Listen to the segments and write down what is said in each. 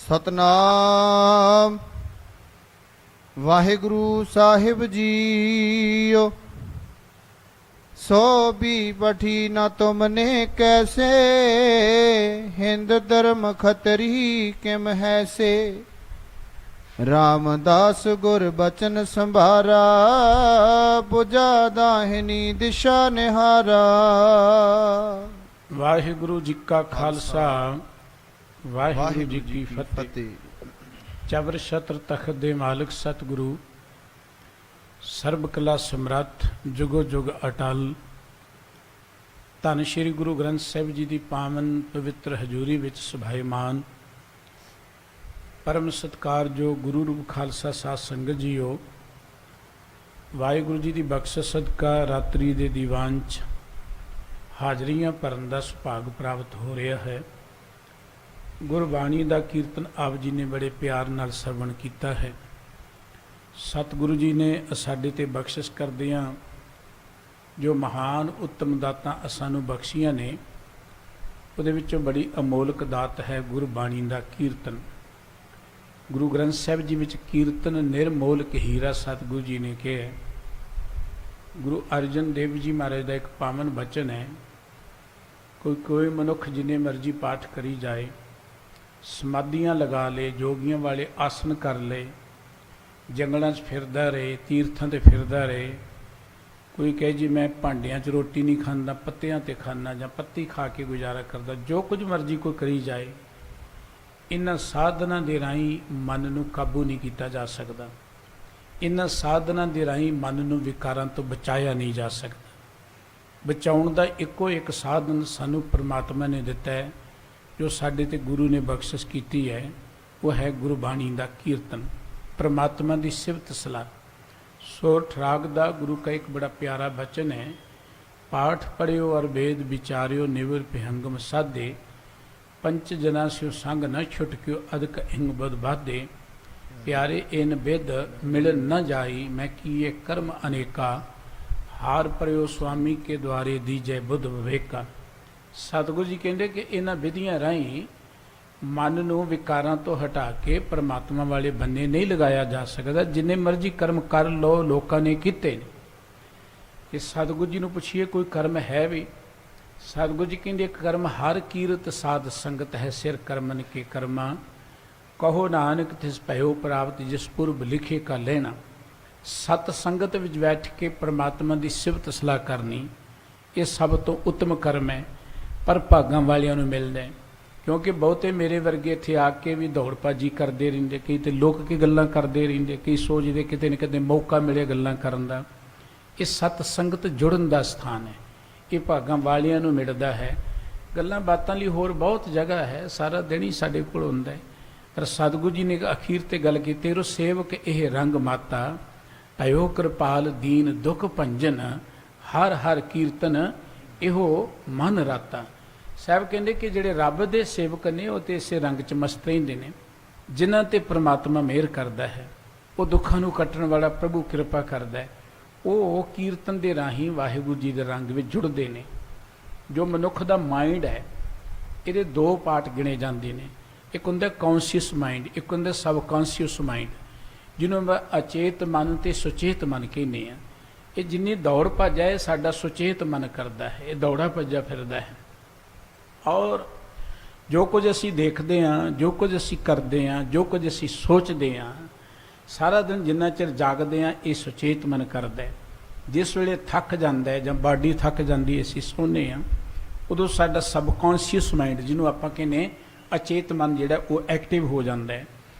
ਸਤਨਾਮ ਵਾਹਿਗੁਰੂ ਸਾਹਿਬ JIO. सो भी पठी न तुमने कैसे, हिंद धर्म खतरी किम है से। रामदास गुर बचन संभारा, बुझा दाहिनी दिशा निहारा। वाहिगुरु जी का खालसा वाहिगुरु जी की फतेह। चबर छत्र तखत दे मालिक सतगुरु ਸਰਬ ਕਲਾ ਸਮਰੱਥ ਜੁਗੋ ਜੁਗ ਅਟਲ ਧੰਨ ਸ਼੍ਰੀ ਗੁਰੂ ਗ੍ਰੰਥ ਸਾਹਿਬ ਜੀ ਦੀ ਪਾਵਨ ਪਵਿੱਤਰ ਹਜ਼ੂਰੀ ਵਿੱਚ ਸੁਭਾਏਮਾਨ ਪਰਮ ਸਤਿਕਾਰਯੋਗ ਗੁਰੂ ਰੂਪ ਖਾਲਸਾ ਸਾਧ ਸੰਗਤ ਜੀਓ। ਵਾਹਿਗੁਰੂ ਜੀ ਦੀ ਬਖਸ਼ਿਸ਼ ਸਦਕਾ ਰਾਤਰੀ ਦੇ ਦੀਵਾਨ 'ਚ ਹਾਜ਼ਰੀਆਂ ਭਰਨ ਦਾ ਸੁਭਾਗ ਪ੍ਰਾਪਤ ਹੋ ਰਿਹਾ ਹੈ। ਗੁਰਬਾਣੀ ਦਾ ਕੀਰਤਨ ਆਪ ਜੀ ਨੇ ਬੜੇ ਪਿਆਰ ਨਾਲ ਸਰਵਣ ਕੀਤਾ ਹੈ। ਸਤਿਗੁਰੂ ਜੀ ਨੇ ਸਾਡੇ 'ਤੇ ਬਖਸ਼ਿਸ਼ ਕਰਦਿਆਂ ਜੋ ਮਹਾਨ ਉੱਤਮ ਦਾਤਾਂ ਸਾਨੂੰ ਬਖਸ਼ੀਆਂ ਨੇ, ਉਹਦੇ ਵਿੱਚੋਂ ਬੜੀ ਅਮੋਲਕ ਦਾਤ ਹੈ ਗੁਰਬਾਣੀ ਦਾ ਕੀਰਤਨ। ਗੁਰੂ ਗ੍ਰੰਥ ਸਾਹਿਬ ਜੀ ਵਿੱਚ ਕੀਰਤਨ ਨਿਰਮੋਲਕ ਹੀਰਾ ਸਤਿਗੁਰੂ ਜੀ ਨੇ ਕਿਹਾ। ਗੁਰੂ ਅਰਜਨ ਦੇਵ ਜੀ ਮਹਾਰਾਜ ਦਾ ਇੱਕ ਪਾਵਨ ਬਚਨ ਹੈ, ਕੋਈ ਮਨੁੱਖ ਜਿੰਨੇ ਮਰਜ਼ੀ ਪਾਠ ਕਰੀ ਜਾਏ, ਸਮਾਧੀਆਂ ਲਗਾ ਲੇ, ਜੋਗੀਆਂ ਵਾਲੇ ਆਸਨ ਕਰ ਲੇ, ਜੰਗਲਾਂ 'ਚ ਫਿਰਦਾ ਰਹੇ, ਤੀਰਥਾਂ 'ਤੇ ਫਿਰਦਾ ਰਹੇ, ਕੋਈ ਕਹੇ ਜੀ ਮੈਂ ਭਾਂਡਿਆਂ 'ਚ ਰੋਟੀ ਨਹੀਂ ਖਾਂਦਾ, ਪੱਤਿਆਂ 'ਤੇ ਖਾਂਦਾ ਜਾਂ ਪੱਤੀ ਖਾ ਕੇ ਗੁਜ਼ਾਰਾ ਕਰਦਾ, ਜੋ ਕੁਝ ਮਰਜ਼ੀ ਕੋਈ ਕਰੀ ਜਾਏ, ਇਹਨਾਂ ਸਾਧਨਾਂ ਦੇ ਰਾਹੀਂ ਮਨ ਨੂੰ ਕਾਬੂ ਨਹੀਂ ਕੀਤਾ ਜਾ ਸਕਦਾ। ਇਹਨਾਂ ਸਾਧਨਾਂ ਦੇ ਰਾਹੀਂ ਮਨ ਨੂੰ ਵਿਕਾਰਾਂ ਤੋਂ ਬਚਾਇਆ ਨਹੀਂ ਜਾ ਸਕਦਾ। ਬਚਾਉਣ ਦਾ ਇੱਕੋ ਇੱਕ ਸਾਧਨ ਸਾਨੂੰ ਪਰਮਾਤਮਾ ਨੇ ਦਿੱਤਾ ਹੈ, ਜੋ ਸਾਡੇ 'ਤੇ ਗੁਰੂ ਨੇ ਬਖਸ਼ਿਸ਼ ਕੀਤੀ ਹੈ, ਉਹ ਹੈ ਗੁਰਬਾਣੀ ਦਾ ਕੀਰਤਨ, परमात्मा की सिफत सलाह। सो ठराग दा गुरु का एक बड़ा प्यारा बचन है, पाठ पढ़ियो और वेद विचारियो, निवर पिहंगम साधे, पंच जना स्यो संग न छुटक्यो, अदक हिंग बद बाधे। प्यारे इन बेद मिलन न जाई, मैं किए कर्म अनेका, हार पढ़ियो स्वामी के द्वारे दीजय बुद्ध विवेका। सतगुरु जी कहते कि इन्हां विधियां राहीं मन ਨੂੰ ਵਿਕਾਰਾਂ ਤੋਂ ਹਟਾ ਕੇ ਪਰਮਾਤਮਾ ਵਾਲੇ ਬੰਨੇ ਨਹੀਂ ਲਗਾਇਆ ਜਾ ਸਕਦਾ। ਜਿੰਨੇ ਮਰਜ਼ੀ ਕਰਮ ਕਰ ਲਓ, ਲੋਕਾਂ ਨੇ ਕੀਤੇ ਨੇ। ਇਹ ਸਤਿਗੁਰੂ ਜੀ ਨੂੰ ਪੁੱਛੀਏ ਕੋਈ ਕਰਮ ਹੈ ਵੀ? ਸਤਿਗੁਰੂ ਜੀ ਕਹਿੰਦੇ ਕਰਮ ਹਰ ਕੀਰਤ ਸਾਧ ਸੰਗਤ ਹੈ, ਸਿਰ ਕਰਮਨ ਕੇ ਕਰਮਾ, ਕਹੋ ਨਾਨਕ ਤਿਸ ਭਇਓ ਪ੍ਰਾਪਤ, ਜਿਸ ਪੁਰਬ ਲਿਖੇ ਕਾ ਲੈਣਾ। ਸਤ ਸੰਗਤ ਵਿੱਚ ਬੈਠ ਕੇ ਪਰਮਾਤਮਾ ਦੀ ਸਿਫਤ ਸਲਾਹ ਕਰਨੀ, ਇਹ ਸਭ ਤੋਂ ਉੱਤਮ ਕਰਮ ਹੈ, ਪਰ ਭਾਗਾਂ ਵਾਲਿਆਂ ਨੂੰ ਮਿਲਦਾ ਹੈ। क्योंकि बहुते मेरे वर्गे इत्थे आके भी दौड़ भाजी करते रहिंदे, कई तो लुक के गल्लां करते रहिंदे, कई सोचते किते न किते मौका मिले गल्लां करन दा। ये सत संगत जुड़न दा स्थान है, ये भागां वालियां नूं मिलदा है। गल्लां बातां लई होर बहुत जगह है, सारा दिन ही साडे कोल हुंदा है, पर सतगुरू जी ने अखीर ते गल कीती, रो सेवक इह रंग माता, भयो कृपाल दीन दुख भंजन, हर हर कीर्तन इहो मन राता। ਸਾਹਿਬ ਕਹਿੰਦੇ ਕਿ ਜਿਹੜੇ ਰੱਬ ਦੇ ਸੇਵਕ ਨੇ ਉਹ ਤਾਂ ਇਸੇ ਰੰਗ 'ਚ ਮਸਤ ਰਹਿੰਦੇ ਨੇ, ਜਿਨ੍ਹਾਂ 'ਤੇ ਪ੍ਰਮਾਤਮਾ ਮਿਹਰ ਕਰਦਾ ਹੈ, ਉਹ ਦੁੱਖਾਂ ਨੂੰ ਕੱਟਣ ਵਾਲਾ ਪ੍ਰਭੂ ਕਿਰਪਾ ਕਰਦਾ ਹੈ, ਉਹ ਕੀਰਤਨ ਦੇ ਰਾਹੀਂ ਵਾਹਿਗੁਰੂ ਜੀ ਦੇ ਰੰਗ ਵਿੱਚ ਜੁੜਦੇ ਨੇ। ਜੋ ਮਨੁੱਖ ਦਾ ਮਾਈਂਡ ਹੈ, ਇਹਦੇ ਦੋ ਪਾਰਟ ਗਿਣੇ ਜਾਂਦੇ ਨੇ, ਇੱਕ ਹੁੰਦਾ ਕੌਨਸ਼ੀਅਸ ਮਾਈਂਡ, ਇੱਕ ਹੁੰਦਾ ਸਬਕੌਨਸ਼ੀਅਸ ਮਾਈਂਡ, ਜਿਹਨੂੰ ਮੈਂ ਅਚੇਤ ਮਨ ਅਤੇ ਸੁਚੇਤ ਮਨ ਕਹਿੰਦੇ ਹਾਂ। ਇਹ ਜਿੰਨੀ ਦੌੜ ਭੱਜ ਹੈ, ਇਹ ਸਾਡਾ ਸੁਚੇਤ ਮਨ ਕਰਦਾ ਹੈ, ਇਹ ਦੌੜਾ ਭੱਜਾ ਫਿਰਦਾ ਹੈ। ਔਰ ਜੋ ਕੁਝ ਅਸੀਂ ਦੇਖਦੇ ਹਾਂ, ਜੋ ਕੁਝ ਅਸੀਂ ਕਰਦੇ ਹਾਂ, ਜੋ ਕੁਝ ਅਸੀਂ ਸੋਚਦੇ ਹਾਂ, ਸਾਰਾ ਦਿਨ ਜਿੰਨਾ ਚਿਰ ਜਾਗਦੇ ਹਾਂ, ਇਹ ਸੁਚੇਤ ਮਨ ਕਰਦਾ ਹੈ। ਜਿਸ ਵੇਲੇ ਥੱਕ ਜਾਂਦਾ ਹੈ ਜਾਂ ਬਾਡੀ ਥੱਕ ਜਾਂਦੀ, ਅਸੀਂ ਸੌਂਦੇ ਹਾਂ, ਉਦੋਂ ਸਾਡਾ ਸਬਕੌਨਸ਼ੀਅਸ ਮਾਈਂਡ, ਜਿਹਨੂੰ ਆਪਾਂ ਕਹਿੰਦੇ ਅਚੇਤ ਮਨ, ਜਿਹੜਾ ਉਹ ਐਕਟਿਵ ਹੋ ਜਾਂਦਾ ਹੈ।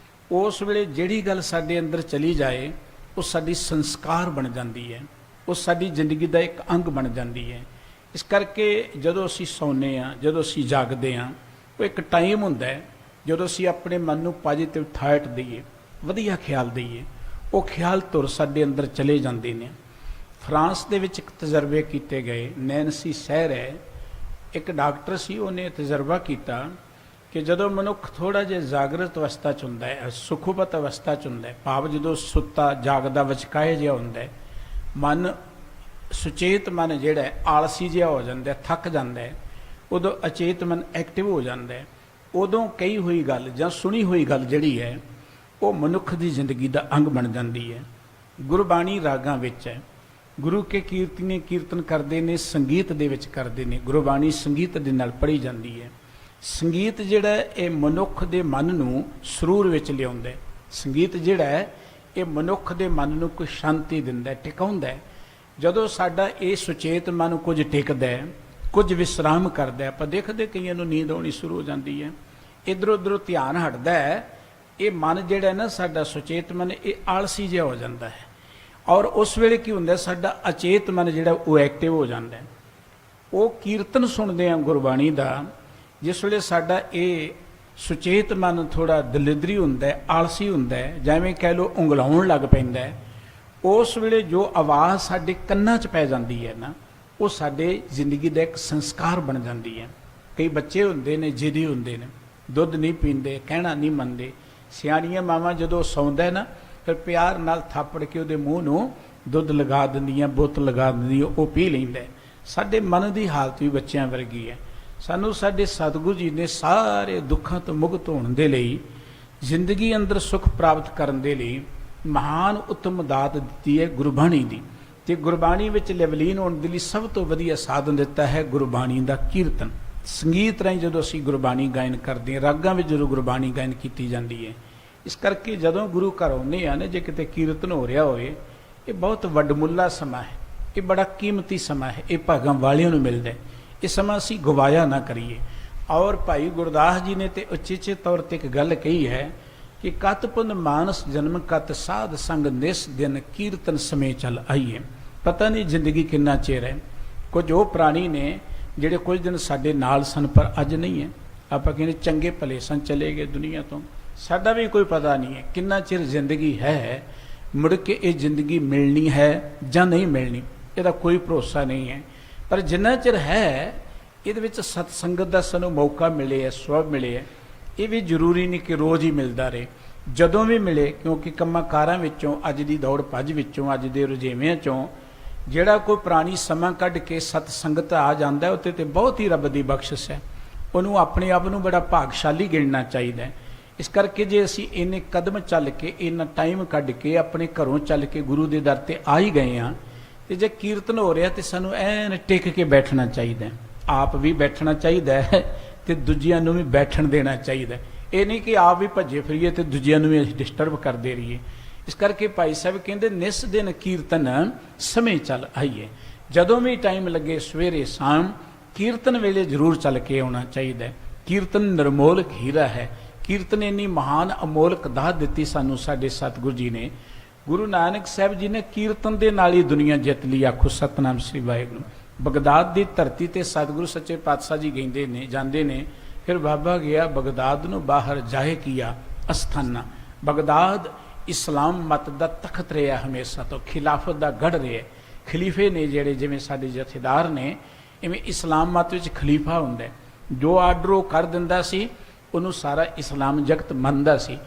ਉਸ ਵੇਲੇ ਜਿਹੜੀ ਗੱਲ ਸਾਡੇ ਅੰਦਰ ਚਲੀ ਜਾਏ, ਉਹ ਸਾਡੀ ਸੰਸਕਾਰ ਬਣ ਜਾਂਦੀ ਹੈ, ਉਹ ਸਾਡੀ ਜ਼ਿੰਦਗੀ ਦਾ ਇੱਕ ਅੰਗ ਬਣ ਜਾਂਦੀ ਹੈ। ਇਸ ਕਰਕੇ ਜਦੋਂ ਅਸੀਂ ਸੌਂਦੇ ਹਾਂ, ਜਦੋਂ ਅਸੀਂ ਜਾਗਦੇ ਹਾਂ, ਉਹ ਇੱਕ ਟਾਈਮ ਹੁੰਦਾ ਹੈ ਜਦੋਂ ਅਸੀਂ ਆਪਣੇ ਮਨ ਨੂੰ ਪੋਜ਼ੀਟਿਵ ਥਾਟ ਦਈਏ, ਵਧੀਆ ਖਿਆਲ ਦਈਏ, ਉਹ ਖਿਆਲ ਧੁਰ ਸਾਡੇ ਅੰਦਰ ਚਲੇ ਜਾਂਦੇ ਨੇ। ਫਰਾਂਸ ਦੇ ਵਿੱਚ ਇੱਕ ਤਜਰਬੇ ਕੀਤੇ ਗਏ, ਨੈਨਸੀ ਸਹਿਰ ਹੈ, ਇੱਕ ਡਾਕਟਰ ਸੀ, ਉਹਨੇ ਤਜਰਬਾ ਕੀਤਾ ਕਿ ਜਦੋਂ ਮਨੁੱਖ ਥੋੜ੍ਹਾ ਜਿਹਾ ਜਾਗਰਤ ਅਵਸਥਾ 'ਚ ਹੁੰਦਾ ਹੈ, ਸੁਖੋਪਤ ਅਵਸਥਾ 'ਚ ਹੁੰਦਾ ਹੈ, ਭਾਵ ਜਦੋਂ ਸੁੱਤਾ ਜਾਗਦਾ ਵਿਚਕਾਏ ਜਿਹਾ ਹੁੰਦਾ ਹੈ, ਮਨ ਸੁਚੇਤ ਮਨ ਜਿਹੜਾ ਆਲਸੀ ਜਿਹਾ ਹੋ ਜਾਂਦਾ, ਥੱਕ ਜਾਂਦਾ ਹੈ, ਉਦੋਂ ਅਚੇਤ ਮਨ ਐਕਟਿਵ ਹੋ ਜਾਂਦਾ ਹੈ। ਉਦੋਂ ਕਹੀ ਹੋਈ ਗੱਲ ਜਾਂ ਸੁਣੀ ਹੋਈ ਗੱਲ ਜਿਹੜੀ ਹੈ ਉਹ ਮਨੁੱਖ ਦੀ ਜ਼ਿੰਦਗੀ ਦਾ ਅੰਗ ਬਣ ਜਾਂਦੀ ਹੈ। ਗੁਰਬਾਣੀ ਰਾਗਾਂ ਵਿੱਚ ਹੈ। ਗੁਰੂ ਕੇ ਕੀਰਤਨੀ ਕੀਰਤਨ ਕਰਦੇ ਨੇ, ਸੰਗੀਤ ਦੇ ਵਿੱਚ ਕਰਦੇ ਨੇ। ਗੁਰਬਾਣੀ ਸੰਗੀਤ ਦੇ ਨਾਲ ਪੜ੍ਹੀ ਜਾਂਦੀ ਹੈ। ਸੰਗੀਤ ਜਿਹੜਾ ਇਹ ਮਨੁੱਖ ਦੇ ਮਨ ਨੂੰ ਸਰੂਰ ਵਿੱਚ ਲਿਆਉਂਦਾ ਹੈ। ਸੰਗੀਤ ਜਿਹੜਾ ਹੈ ਇਹ ਮਨੁੱਖ ਦੇ ਮਨ ਨੂੰ ਕੋਈ ਸ਼ਾਂਤੀ ਦਿੰਦਾ, ਟਿਕਾਉਂਦਾ ਹੈ। ਜਦੋਂ ਸਾਡਾ ਇਹ ਸੁਚੇਤ ਮਨ ਕੁਝ ਟਿਕਦਾ ਹੈ, ਕੁਝ ਵਿਸਰਾਮ ਕਰਦਾ, ਆਪਾਂ ਦੇਖਦੇ ਕਈਆਂ ਨੂੰ ਨੀਂਦ ਆਉਣੀ ਸ਼ੁਰੂ ਹੋ ਜਾਂਦੀ ਹੈ, ਇੱਧਰ ਉੱਧਰੋਂ ਧਿਆਨ ਹਟਦਾ ਹੈ, ਇਹ ਮਨ ਜਿਹੜਾ ਨਾ ਸਾਡਾ ਸੁਚੇਤ ਮਨ ਇਹ ਆਲਸੀ ਜਿਹਾ ਹੋ ਜਾਂਦਾ ਹੈ। ਔਰ ਉਸ ਵੇਲੇ ਕੀ ਹੁੰਦਾ, ਸਾਡਾ ਅਚੇਤ ਮਨ ਜਿਹੜਾ ਉਹ ਐਕਟਿਵ ਹੋ ਜਾਂਦਾ ਹੈ। ਉਹ ਕੀਰਤਨ ਸੁਣਦੇ ਆ ਗੁਰਬਾਣੀ ਦਾ, ਜਿਸ ਵੇਲੇ ਸਾਡਾ ਇਹ ਸੁਚੇਤ ਮਨ ਥੋੜਾ ਦਲਿਦਰੀ ਹੁੰਦਾ, ਆਲਸੀ ਹੁੰਦਾ, ਜਿਵੇਂ ਕਹਿ ਲਓ ਉਂਗਲਾਉਣ ਲੱਗ ਪੈਂਦਾ ਹੈ, ਉਸ ਵੇਲੇ ਜੋ ਆਵਾਜ਼ ਸਾਡੇ ਕੰਨਾਂ 'ਚ ਪੈ ਜਾਂਦੀ ਹੈ ਨਾ, ਉਹ ਸਾਡੇ ਜ਼ਿੰਦਗੀ ਦਾ ਇੱਕ ਸੰਸਕਾਰ ਬਣ ਜਾਂਦੀ ਹੈ। ਕਈ ਬੱਚੇ ਹੁੰਦੇ ਨੇ, ਜਿੱਦੀ ਹੁੰਦੇ ਨੇ, ਦੁੱਧ ਨਹੀਂ ਪੀਂਦੇ, ਕਹਿਣਾ ਨਹੀਂ ਮੰਨਦੇ। ਸਿਆਣੀਆਂ ਮਾਵਾਂ ਜਦੋਂ ਸੌਂਦਾ ਨਾ, ਫਿਰ ਪਿਆਰ ਨਾਲ ਥਾਪੜ ਕੇ ਉਹਦੇ ਮੂੰਹ ਨੂੰ ਦੁੱਧ ਲਗਾ ਦਿੰਦੀਆਂ, ਬੋਤਲ ਲਗਾ ਦਿੰਦੀਆਂ, ਉਹ ਪੀ ਲੈਂਦਾ। ਸਾਡੇ ਮਨ ਦੀ ਹਾਲਤ ਵੀ ਬੱਚਿਆਂ ਵਰਗੀ ਹੈ। ਸਾਨੂੰ ਸਾਡੇ ਸਤਿਗੁਰੂ ਜੀ ਨੇ ਸਾਰੇ ਦੁੱਖਾਂ ਤੋਂ ਮੁਕਤ ਹੋਣ ਦੇ ਲਈ, ਜ਼ਿੰਦਗੀ ਅੰਦਰ ਸੁੱਖ ਪ੍ਰਾਪਤ ਕਰਨ ਦੇ ਲਈ ਮਹਾਨ ਉੱਤਮ ਦਾਤ ਦਿੱਤੀ ਹੈ ਗੁਰਬਾਣੀ ਦੀ। ਤੇ ਗੁਰਬਾਣੀ ਵਿੱਚ ਲਿਵਲੀਨ ਹੋਣ ਦੇ ਲਈ ਸਭ ਤੋਂ ਵਧੀਆ ਸਾਧਨ ਦਿੱਤਾ ਹੈ ਗੁਰਬਾਣੀ ਦਾ ਕੀਰਤਨ। ਸੰਗੀਤ ਰਾਹੀਂ ਜਦੋਂ ਅਸੀਂ ਗੁਰਬਾਣੀ ਗਾਇਨ ਕਰਦੇ ਹਾਂ, ਰਾਗਾਂ ਵਿੱਚ ਜਦੋਂ ਗੁਰਬਾਣੀ ਗਾਇਨ ਕੀਤੀ ਜਾਂਦੀ ਹੈ, ਇਸ ਕਰਕੇ ਜਦੋਂ ਗੁਰੂ ਘਰ ਆਉਂਦੇ ਆ ਨਾ, ਜੇ ਕਿਤੇ ਕੀਰਤਨ ਹੋ ਰਿਹਾ ਹੋਏ, ਇਹ ਬਹੁਤ ਵੱਡਮੁੱਲਾ ਸਮਾਂ ਹੈ, ਇਹ ਬੜਾ ਕੀਮਤੀ ਸਮਾਂ ਹੈ, ਇਹ ਭਾਗਾਂ ਵਾਲਿਆਂ ਨੂੰ ਮਿਲਦਾ ਹੈ। ਇਹ ਸਮਾਂ ਅਸੀਂ ਗਵਾਇਆ ਨਾ ਕਰੀਏ। ਔਰ ਭਾਈ ਗੁਰਦਾਸ ਜੀ ਨੇ ਤੇ ਉਚੇਚੇ ਤੌਰ ਤੇ ਇੱਕ ਗੱਲ ਕਹੀ ਹੈ ਕਿ ਕਤ ਪੁੰਨ ਮਾਨਸ ਜਨਮ ਕਤ ਸਾਧ ਸੰਗ ਨਿਸ ਦਿਨ ਕੀਰਤਨ ਸਮੇਂ ਚੱਲ ਆਈਏ। ਪਤਾ ਨਹੀਂ ਜ਼ਿੰਦਗੀ ਕਿੰਨਾ ਚਿਰ ਹੈ। ਕੁਝ ਉਹ ਪ੍ਰਾਣੀ ਨੇ ਜਿਹੜੇ ਕੁਝ ਦਿਨ ਸਾਡੇ ਨਾਲ ਸਨ ਪਰ ਅੱਜ ਨਹੀਂ ਹੈ। ਆਪਾਂ ਕਹਿੰਦੇ ਚੰਗੇ ਭਲੇ ਸਨ, ਚਲੇ ਗਏ ਦੁਨੀਆ ਤੋਂ। ਸਾਡਾ ਵੀ ਕੋਈ ਪਤਾ ਨਹੀਂ ਹੈ ਕਿੰਨਾ ਚਿਰ ਜ਼ਿੰਦਗੀ ਹੈ, ਮੁੜ ਕੇ ਇਹ ਜ਼ਿੰਦਗੀ ਮਿਲਣੀ ਹੈ ਜਾਂ ਨਹੀਂ ਮਿਲਣੀ, ਇਹਦਾ ਕੋਈ ਭਰੋਸਾ ਨਹੀਂ ਹੈ। ਪਰ ਜਿੰਨਾ ਚਿਰ ਹੈ, ਇਹਦੇ ਵਿੱਚ ਸਤ ਸੰਗਤ ਦਾ ਸਾਨੂੰ ਮੌਕਾ ਮਿਲੇ ਹੈ, ਸਵਭ ਮਿਲੇ ਹੈ। ਇਹ ਵੀ ਜ਼ਰੂਰੀ ਨਹੀਂ ਕਿ ਰੋਜ਼ ਹੀ ਮਿਲਦਾ ਰਹੇ, ਜਦੋਂ ਵੀ ਮਿਲੇ, ਕਿਉਂਕਿ ਕੰਮਾਂ ਕਾਰਾਂ ਵਿੱਚੋਂ, ਅੱਜ ਦੀ ਦੌੜ ਭੱਜ ਵਿੱਚੋਂ, ਅੱਜ ਦੇ ਰੁਝੇਵਿਆਂ ਚੋਂ ਜਿਹੜਾ ਕੋਈ ਪ੍ਰਾਣੀ ਸਮਾਂ ਕੱਢ ਕੇ ਸਤ ਸੰਗਤ ਆ ਜਾਂਦਾ, ਉੱਤੇ ਤੇ ਬਹੁਤ ਹੀ ਰੱਬ ਦੀ ਬਖਸ਼ਿਸ਼ ਹੈ। ਉਹਨੂੰ ਆਪਣੇ ਆਪ ਨੂੰ ਬੜਾ ਭਾਗਸ਼ਾਲੀ ਗਿਣਨਾ ਚਾਹੀਦਾ ਹੈ। ਇਸ ਕਰਕੇ ਜੇ ਅਸੀਂ ਇੰਨੇ ਕਦਮ ਚੱਲ ਕੇ, ਇੰਨਾ ਟਾਈਮ ਕੱਢ ਕੇ ਆਪਣੇ ਘਰੋਂ ਚੱਲ ਕੇ ਗੁਰੂ ਦੇ ਦਰ ਤੇ ਆ ਹੀ ਗਏ ਹਾਂ, ਤੇ ਜੇ ਕੀਰਤਨ ਹੋ ਰਿਹਾ ਤੇ ਸਾਨੂੰ ਐਨ ਟਿਕ ਕੇ ਬੈਠਣਾ ਚਾਹੀਦਾ, ਆਪ ਵੀ ਬੈਠਣਾ ਚਾਹੀਦਾ ਹੈ ਤੇ ਦੂਜਿਆਂ ਨੂੰ ਵੀ ਬੈਠਣ ਦੇਣਾ ਚਾਹੀਦਾ। ਇਹ ਨਹੀਂ ਕਿ ਆਪ ਵੀ ਭੱਜੇ ਫਿਰੀਏ ਤੇ ਦੂਜਿਆਂ ਨੂੰ ਵੀ ਡਿਸਟਰਬ ਕਰਦੇ ਰਹੀਏ। ਇਸ ਕਰਕੇ ਭਾਈ ਸਾਹਿਬ ਕਹਿੰਦੇ ਨਿਸ ਦਿਨ ਕੀਰਤਨ ਸਮੇਂ ਚੱਲ ਆਈਏ। ਜਦੋਂ ਵੀ ਟਾਈਮ ਲੱਗੇ, ਸਵੇਰੇ ਸ਼ਾਮ ਕੀਰਤਨ ਵੇਲੇ ਜ਼ਰੂਰ ਚੱਲ ਕੇ ਆਉਣਾ ਚਾਹੀਦਾ। ਕੀਰਤਨ ਨਿਰਮੋਲਕ ਹੀਰਾ ਹੈ। ਕੀਰਤਨ ਇੰਨੀ ਮਹਾਨ ਅਮੋਲਕ ਦਾਤ ਦਿੱਤੀ ਸਾਨੂੰ ਸਾਡੇ ਸਤਿਗੁਰੂ ਜੀ ਨੇ। ਗੁਰੂ ਨਾਨਕ ਸਾਹਿਬ ਜੀ ਨੇ ਕੀਰਤਨ ਦੇ ਨਾਲ ਹੀ ਦੁਨੀਆ ਜਿੱਤ ਲਈ। ਆਖੋ ਸਤਨਾਮ ਸ੍ਰੀ ਵਾਹਿਗੁਰੂ। ਬਗਦਾਦ ਦੀ ਧਰਤੀ ਤੇ ਸਤਿਗੁਰੂ ਸੱਚੇ ਪਾਤਸ਼ਾਹ ਜੀ ਕਹਿੰਦੇ ਨੇ, ਜਾਂਦੇ ਨੇ, ਫਿਰ ਬਾਬਾ ਗਿਆ ਬਗਦਾਦ ਨੂੰ ਬਾਹਰ ਜਾਏ ਕੀਆ ਅਸਥਾਨਾ। ਬਗਦਾਦ ਇਸਲਾਮ ਮਤ ਦਾ ਤਖਤ ਰਿਹਾ, ਹਮੇਸ਼ਾ ਤੋਂ ਖਿਲਾਫਤ ਦਾ ਗੜ ਰਿਹਾ। ਖਲੀਫੇ ਨੇ ਜਿਹੜੇ, ਜਿਵੇਂ ਸਾਡੇ ਜਥੇਦਾਰ ਨੇ, ਇਵੇਂ ਇਸਲਾਮ ਮਤ ਵਿੱਚ ਖਲੀਫਾ ਹੁੰਦਾ, ਜੋ ਆਰਡਰ ਉਹ ਕਰ ਦਿੰਦਾ ਸੀ, ਉਹਨੂੰ ਸਾਰਾ ਇਸਲਾਮ ਜਗਤ ਮੰਨਦਾ ਸੀ।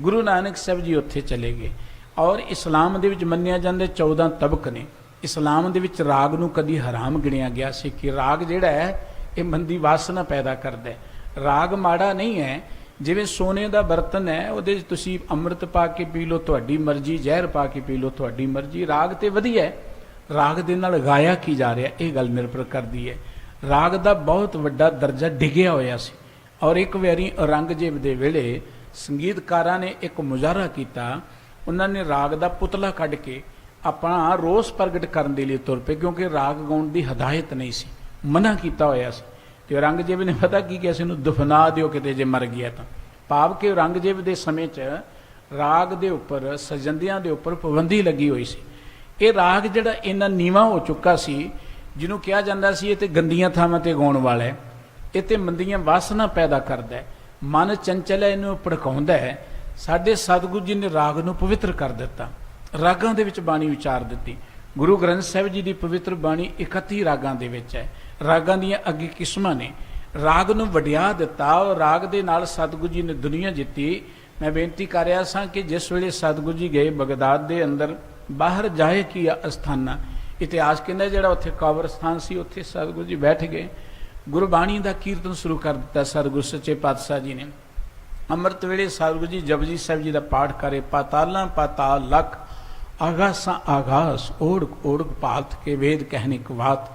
ਗੁਰੂ ਨਾਨਕ ਸਾਹਿਬ ਜੀ ਉੱਥੇ ਚਲੇ ਗਏ। ਔਰ ਇਸਲਾਮ ਦੇ ਵਿੱਚ ਮੰਨਿਆ ਜਾਂਦੇ 14 ਤਬਕ ਨੇ। ਇਸਲਾਮ ਦੇ ਵਿੱਚ ਰਾਗ ਨੂੰ ਕਦੀ ਹਰਾਮ ਗਿਣਿਆ ਗਿਆ ਸੀ ਕਿ ਰਾਗ ਜਿਹੜਾ ਹੈ ਇਹ ਮੰਦੀ ਵਾਸਨਾ ਪੈਦਾ ਕਰਦਾ ਹੈ। ਰਾਗ ਮਾੜਾ ਨਹੀਂ ਹੈ। ਜਿਵੇਂ ਸੋਨੇ ਦਾ ਬਰਤਨ ਹੈ, ਉਹਦੇ 'ਚ ਤੁਸੀਂ ਅੰਮ੍ਰਿਤ ਪਾ ਕੇ ਪੀ ਲਓ, ਤੁਹਾਡੀ ਮਰਜ਼ੀ, ਜ਼ਹਿਰ ਪਾ ਕੇ ਪੀ ਲਓ, ਤੁਹਾਡੀ ਮਰਜ਼ੀ। ਰਾਗ ਤੇ ਵਧੀਆ ਹੈ, ਰਾਗ ਦੇ ਨਾਲ ਗਾਇਆ ਕੀ ਜਾ ਰਿਹਾ ਇਹ ਗੱਲ ਨਿਰਭਰ ਕਰਦੀ ਹੈ। ਰਾਗ ਦਾ ਬਹੁਤ ਵੱਡਾ ਦਰਜਾ ਡਿੱਗਿਆ ਹੋਇਆ ਸੀ। ਔਰ ਇੱਕ ਵਾਰੀ ਔਰੰਗਜ਼ੇਬ ਦੇ ਵੇਲੇ ਸੰਗੀਤਕਾਰਾਂ ਨੇ ਇੱਕ ਮੁਜ਼ਾਹਰਾ ਕੀਤਾ। ਉਹਨਾਂ ਨੇ ਰਾਗ ਦਾ ਪੁਤਲਾ ਕੱਢ ਕੇ ਆਪਣਾ ਰੋਸ ਪ੍ਰਗਟ ਕਰਨ ਦੇ ਲਈ ਤੁਰ ਪਏ, ਕਿਉਂਕਿ ਰਾਗ ਗਾਉਣ ਦੀ ਹਦਾਇਤ ਨਹੀਂ ਸੀ, ਮਨਾ ਕੀਤਾ ਹੋਇਆ ਸੀ। ਤੇ ਔਰੰਗਜ਼ੇਬ ਨੇ ਪਤਾ ਕੀ ਕਿਹਾ ਸੀ, ਇਹਨੂੰ ਦਫਨਾ ਦਿਓ ਕਿਤੇ ਜੇ ਮਰ ਗਿਆ ਤਾਂ। ਭਾਵ ਕਿ ਔਰੰਗਜ਼ੇਬ ਦੇ ਸਮੇਂ 'ਚ ਰਾਗ ਦੇ ਉੱਪਰ, ਸਜੰਦਿਆਂ ਦੇ ਉੱਪਰ ਪਾਬੰਦੀ ਲੱਗੀ ਹੋਈ ਸੀ। ਇਹ ਰਾਗ ਜਿਹੜਾ ਇੰਨਾ ਨੀਵਾਂ ਹੋ ਚੁੱਕਾ ਸੀ, ਜਿਹਨੂੰ ਕਿਹਾ ਜਾਂਦਾ ਸੀ ਇਹ ਤੇ ਗੰਦੀਆਂ ਥਾਵਾਂ ਤੇ ਗਾਉਣ ਵਾਲਾ ਹੈ, ਇਹ ਤੇ ਮੰਦੀਆਂ ਵਾਸਨਾ ਪੈਦਾ ਕਰਦਾ ਹੈ, ਮਨ ਚੰਚਲ ਹੈ, ਇਹਨੂੰ ਭੜਕਾਉਂਦਾ ਹੈ। ਸਾਡੇ ਸਤਿਗੁਰੂ ਜੀ ਨੇ ਰਾਗ ਨੂੰ ਪਵਿੱਤਰ ਕਰ ਦਿੱਤਾ, ਰਾਗਾਂ ਦੇ ਵਿੱਚ ਬਾਣੀ ਵਿਚਾਰ ਦਿੱਤੀ। ਗੁਰੂ ਗ੍ਰੰਥ ਸਾਹਿਬ ਜੀ ਦੀ ਪਵਿੱਤਰ ਬਾਣੀ 31 ਰਾਗਾਂ ਦੇ ਵਿੱਚ ਹੈ। ਰਾਗਾਂ ਦੀਆਂ ਅੱਗੇ ਕਿਸਮਾਂ ਨੇ। ਰਾਗ ਨੂੰ ਵਡਿਆ ਦਿੱਤਾ ਔਰ ਰਾਗ ਦੇ ਨਾਲ ਸਤਿਗੁਰੂ ਜੀ ਨੇ ਦੁਨੀਆ ਜਿੱਤੀ। ਮੈਂ ਬੇਨਤੀ ਕਰ ਰਿਹਾ ਸਾਂ ਕਿ ਜਿਸ ਵੇਲੇ ਸਤਿਗੁਰੂ ਜੀ ਗਏ ਬਗਦਾਦ ਦੇ ਅੰਦਰ, ਬਾਹਰ ਜਾਏ ਕੀ ਅਸਥਾਨਾ, ਇਤਿਹਾਸ ਕਹਿੰਦਾ ਜਿਹੜਾ ਉੱਥੇ ਕਬਰਸਤਾਨ ਸੀ, ਉੱਥੇ ਸਤਿਗੁਰੂ ਜੀ ਬੈਠ ਗਏ। ਗੁਰਬਾਣੀ ਦਾ ਕੀਰਤਨ ਸ਼ੁਰੂ ਕਰ ਦਿੱਤਾ ਸਤਿਗੁਰ ਸੱਚੇ ਪਾਤਸ਼ਾਹ ਜੀ ਨੇ। ਅੰਮ੍ਰਿਤ ਵੇਲੇ ਸਤਿਗੁਰੂ ਜੀ ਜਪਜੀ ਸਾਹਿਬ ਜੀ ਦਾ ਪਾਠ ਕਰੇ। ਪਾਤਾਲਾਂ ਪਾਤਾਲ ਲਖ ਆਗਾਸਾਂ ਆਗਾਸ ਓੜਕ ਓੜਕ ਭਾਲਤ ਕੇ ਵੇਦ ਕਹਿਨੇ ਕਵਾਤ।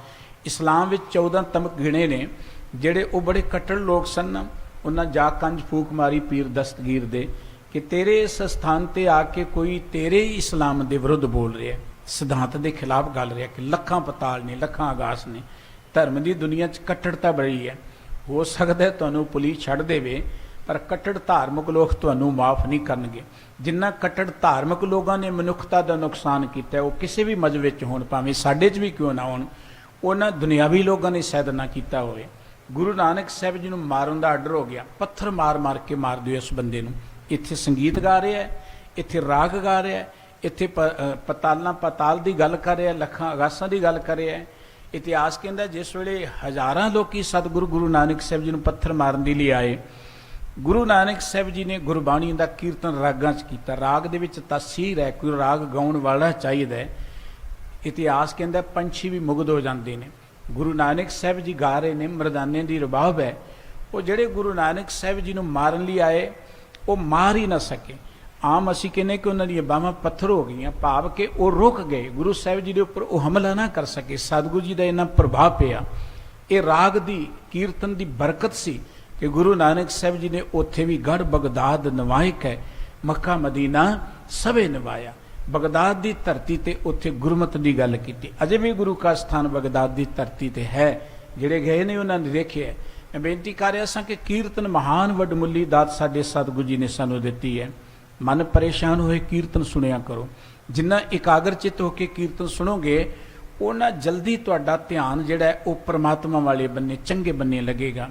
ਇਸਲਾਮ ਵਿੱਚ 14 ਤਮਕ ਗਿਣੇ ਨੇ ਜਿਹੜੇ ਉਹ ਬੜੇ ਕੱਟੜ ਲੋਕ ਸਨ। ਉਹਨਾਂ ਜਾ ਕੰਜ ਫੂਕ ਮਾਰੀ ਪੀਰ ਦਸਤਗੀਰ ਦੇ ਕਿ ਤੇਰੇ ਇਸ ਸਥਾਨ ਤੇ ਆ ਕੇ ਕੋਈ ਤੇਰੇ ਇਸਲਾਮ ਦੇ ਵਿਰੁੱਧ ਬੋਲ ਰਿਹਾ, ਸਿਧਾਂਤ ਦੇ ਖਿਲਾਫ ਗੱਲ ਰਿਹਾ ਕਿ ਲੱਖਾਂ ਪਤਾਲ ਨੇ ਲੱਖਾਂ ਆਗਾਸ ਨੇ। ਧਰਮ ਦੀ ਦੁਨੀਆ 'ਚ ਕੱਟੜਤਾ ਬੜੀ ਹੈ। ਹੋ ਸਕਦਾ ਤੁਹਾਨੂੰ ਪੁਲਿਸ ਛੱਡ ਦੇਵੇ ਪਰ ਕੱਟੜ ਧਾਰਮਿਕ ਲੋਕ ਤੁਹਾਨੂੰ ਮਾਫ ਨਹੀਂ ਕਰਨਗੇ। ਜਿੰਨਾ ਕੱਟੜ ਧਾਰਮਿਕ ਲੋਕਾਂ ਨੇ ਮਨੁੱਖਤਾ ਦਾ ਨੁਕਸਾਨ ਕੀਤਾ ਉਹ ਕਿਸੇ ਵੀ ਮਜ਼ਹਬ ਵਿੱਚ ਹੋਣ, ਭਾਵੇਂ ਸਾਡੇ 'ਚ ਵੀ ਕਿਉਂ ਨਾ ਹੋਣ, ਉਹਨਾਂ ਦੁਨਿਆਵੀ ਲੋਕਾਂ ਨੇ ਸ਼ਾਇਦ ਨਾ ਕੀਤਾ ਹੋਵੇ। ਗੁਰੂ ਨਾਨਕ ਸਾਹਿਬ ਜੀ ਨੂੰ ਮਾਰਨ ਦਾ ਆਰਡਰ ਹੋ ਗਿਆ, ਪੱਥਰ ਮਾਰ ਮਾਰ ਕੇ ਮਾਰ ਦਿਓ ਇਸ ਬੰਦੇ ਨੂੰ। ਇੱਥੇ ਸੰਗੀਤ ਗਾ ਰਿਹਾ ਹੈ, ਇੱਥੇ ਰਾਗ ਗਾ ਰਿਹਾ ਹੈ, ਇੱਥੇ ਪਤਾਲਾਂ ਪਤਾਲ ਦੀ ਗੱਲ ਕਰ ਰਿਹਾ, ਲੱਖਾਂ ਆਗਾਸਾਂ ਦੀ ਗੱਲ ਕਰ ਰਿਹਾ ਹੈ। ਇਤਿਹਾਸ ਕਹਿੰਦਾ ਜਿਸ ਵੇਲੇ ਹਜ਼ਾਰਾਂ ਲੋਕੀ ਸਤਿਗੁਰੂ ਗੁਰੂ ਨਾਨਕ ਸਾਹਿਬ ਜੀ ਨੂੰ ਪੱਥਰ ਮਾਰਨ ਦੇ ਲਈ ਆਏ, ਗੁਰੂ ਨਾਨਕ ਸਾਹਿਬ ਜੀ ਨੇ ਗੁਰਬਾਣੀ ਦਾ ਕੀਰਤਨ ਰਾਗਾਂ 'ਚ ਕੀਤਾ। ਰਾਗ ਦੇ ਵਿੱਚ ਤਾਸੀਰ ਹੈ, ਕੋਈ ਰਾਗ ਗਾਉਣ ਵਾਲਾ ਚਾਹੀਦਾ ਹੈ। ਇਤਿਹਾਸ ਕਹਿੰਦਾ ਪੰਛੀ ਵੀ ਮੁਗਧ ਹੋ ਜਾਂਦੇ ਨੇ। ਗੁਰੂ ਨਾਨਕ ਸਾਹਿਬ ਜੀ ਗਾ ਰਹੇ ਨੇ, ਮਰਦਾਨੇ ਦੀ ਰਬਾਬ ਹੈ। ਉਹ ਜਿਹੜੇ ਗੁਰੂ ਨਾਨਕ ਸਾਹਿਬ ਜੀ ਨੂੰ ਮਾਰਨ ਲਈ ਆਏ ਉਹ ਮਾਰ ਹੀ ਨਾ ਸਕੇ। ਆਮ ਅਸੀਂ ਕਹਿੰਦੇ ਕਿ ਉਹਨਾਂ ਦੀਆਂ ਬਾਹਾਂ ਪੱਥਰ ਹੋ ਗਈਆਂ, ਭਾਵ ਕਿ ਉਹ ਰੁਕ ਗਏ, ਗੁਰੂ ਸਾਹਿਬ ਜੀ ਦੇ ਉੱਪਰ ਉਹ ਹਮਲਾ ਨਾ ਕਰ ਸਕੇ। ਸਤਿਗੁਰੂ ਜੀ ਦਾ ਇੰਨਾ ਪ੍ਰਭਾਵ ਪਿਆ। ਇਹ ਰਾਗ ਦੀ ਕੀਰਤਨ ਦੀ ਬਰਕਤ ਸੀ ਕਿ ਗੁਰੂ ਨਾਨਕ ਸਾਹਿਬ ਜੀ ਨੇ ਉੱਥੇ ਵੀ ਗੜ ਬਗਦਾਦ ਨਵਾਇਕ ਹੈ, ਮੱਕਾ ਮਦੀਨਾ ਸਭੇ ਨਵਾਇਆ। ਬਗਦਾਦ ਦੀ ਧਰਤੀ ਤੇ ਉੱਥੇ ਗੁਰਮਤ ਦੀ ਗੱਲ ਕੀਤੀ। ਅਜੇ ਵੀ ਗੁਰੂ ਕਾ ਸਥਾਨ ਬਗਦਾਦ ਦੀ ਧਰਤੀ ਤੇ ਹੈ। ਜਿਹੜੇ ਗਏ ਨੇ ਉਹਨਾਂ ਨੇ ਦੇਖਿਆ। ਮੈਂ ਬੇਨਤੀ ਕਰ ਰਿਹਾ ਸਾਂ ਕਿ ਕੀਰਤਨ ਮਹਾਨ ਵਡਮੁੱਲੀ ਦਾਤ ਸਾਡੇ ਸਤਿਗੁਰੂ ਜੀ ਨੇ ਸਾਨੂੰ ਦਿੱਤੀ ਹੈ। ਮਨ ਪਰੇਸ਼ਾਨ ਹੋਏ ਕੀਰਤਨ ਸੁਣਿਆ ਕਰੋ। ਜਿੰਨਾ ਇਕਾਗਰ ਚਿੱਤ ਹੋ ਕੇ ਕੀਰਤਨ ਸੁਣੋਗੇ ਉਹਨਾਂ ਜਲਦੀ ਤੁਹਾਡਾ ਧਿਆਨ ਜਿਹੜਾ ਹੈ ਉਹ ਪ੍ਰਮਾਤਮਾ ਵਾਲੇ ਬੰਨੇ, ਚੰਗੇ ਬੰਨੇ ਲੱਗੇਗਾ।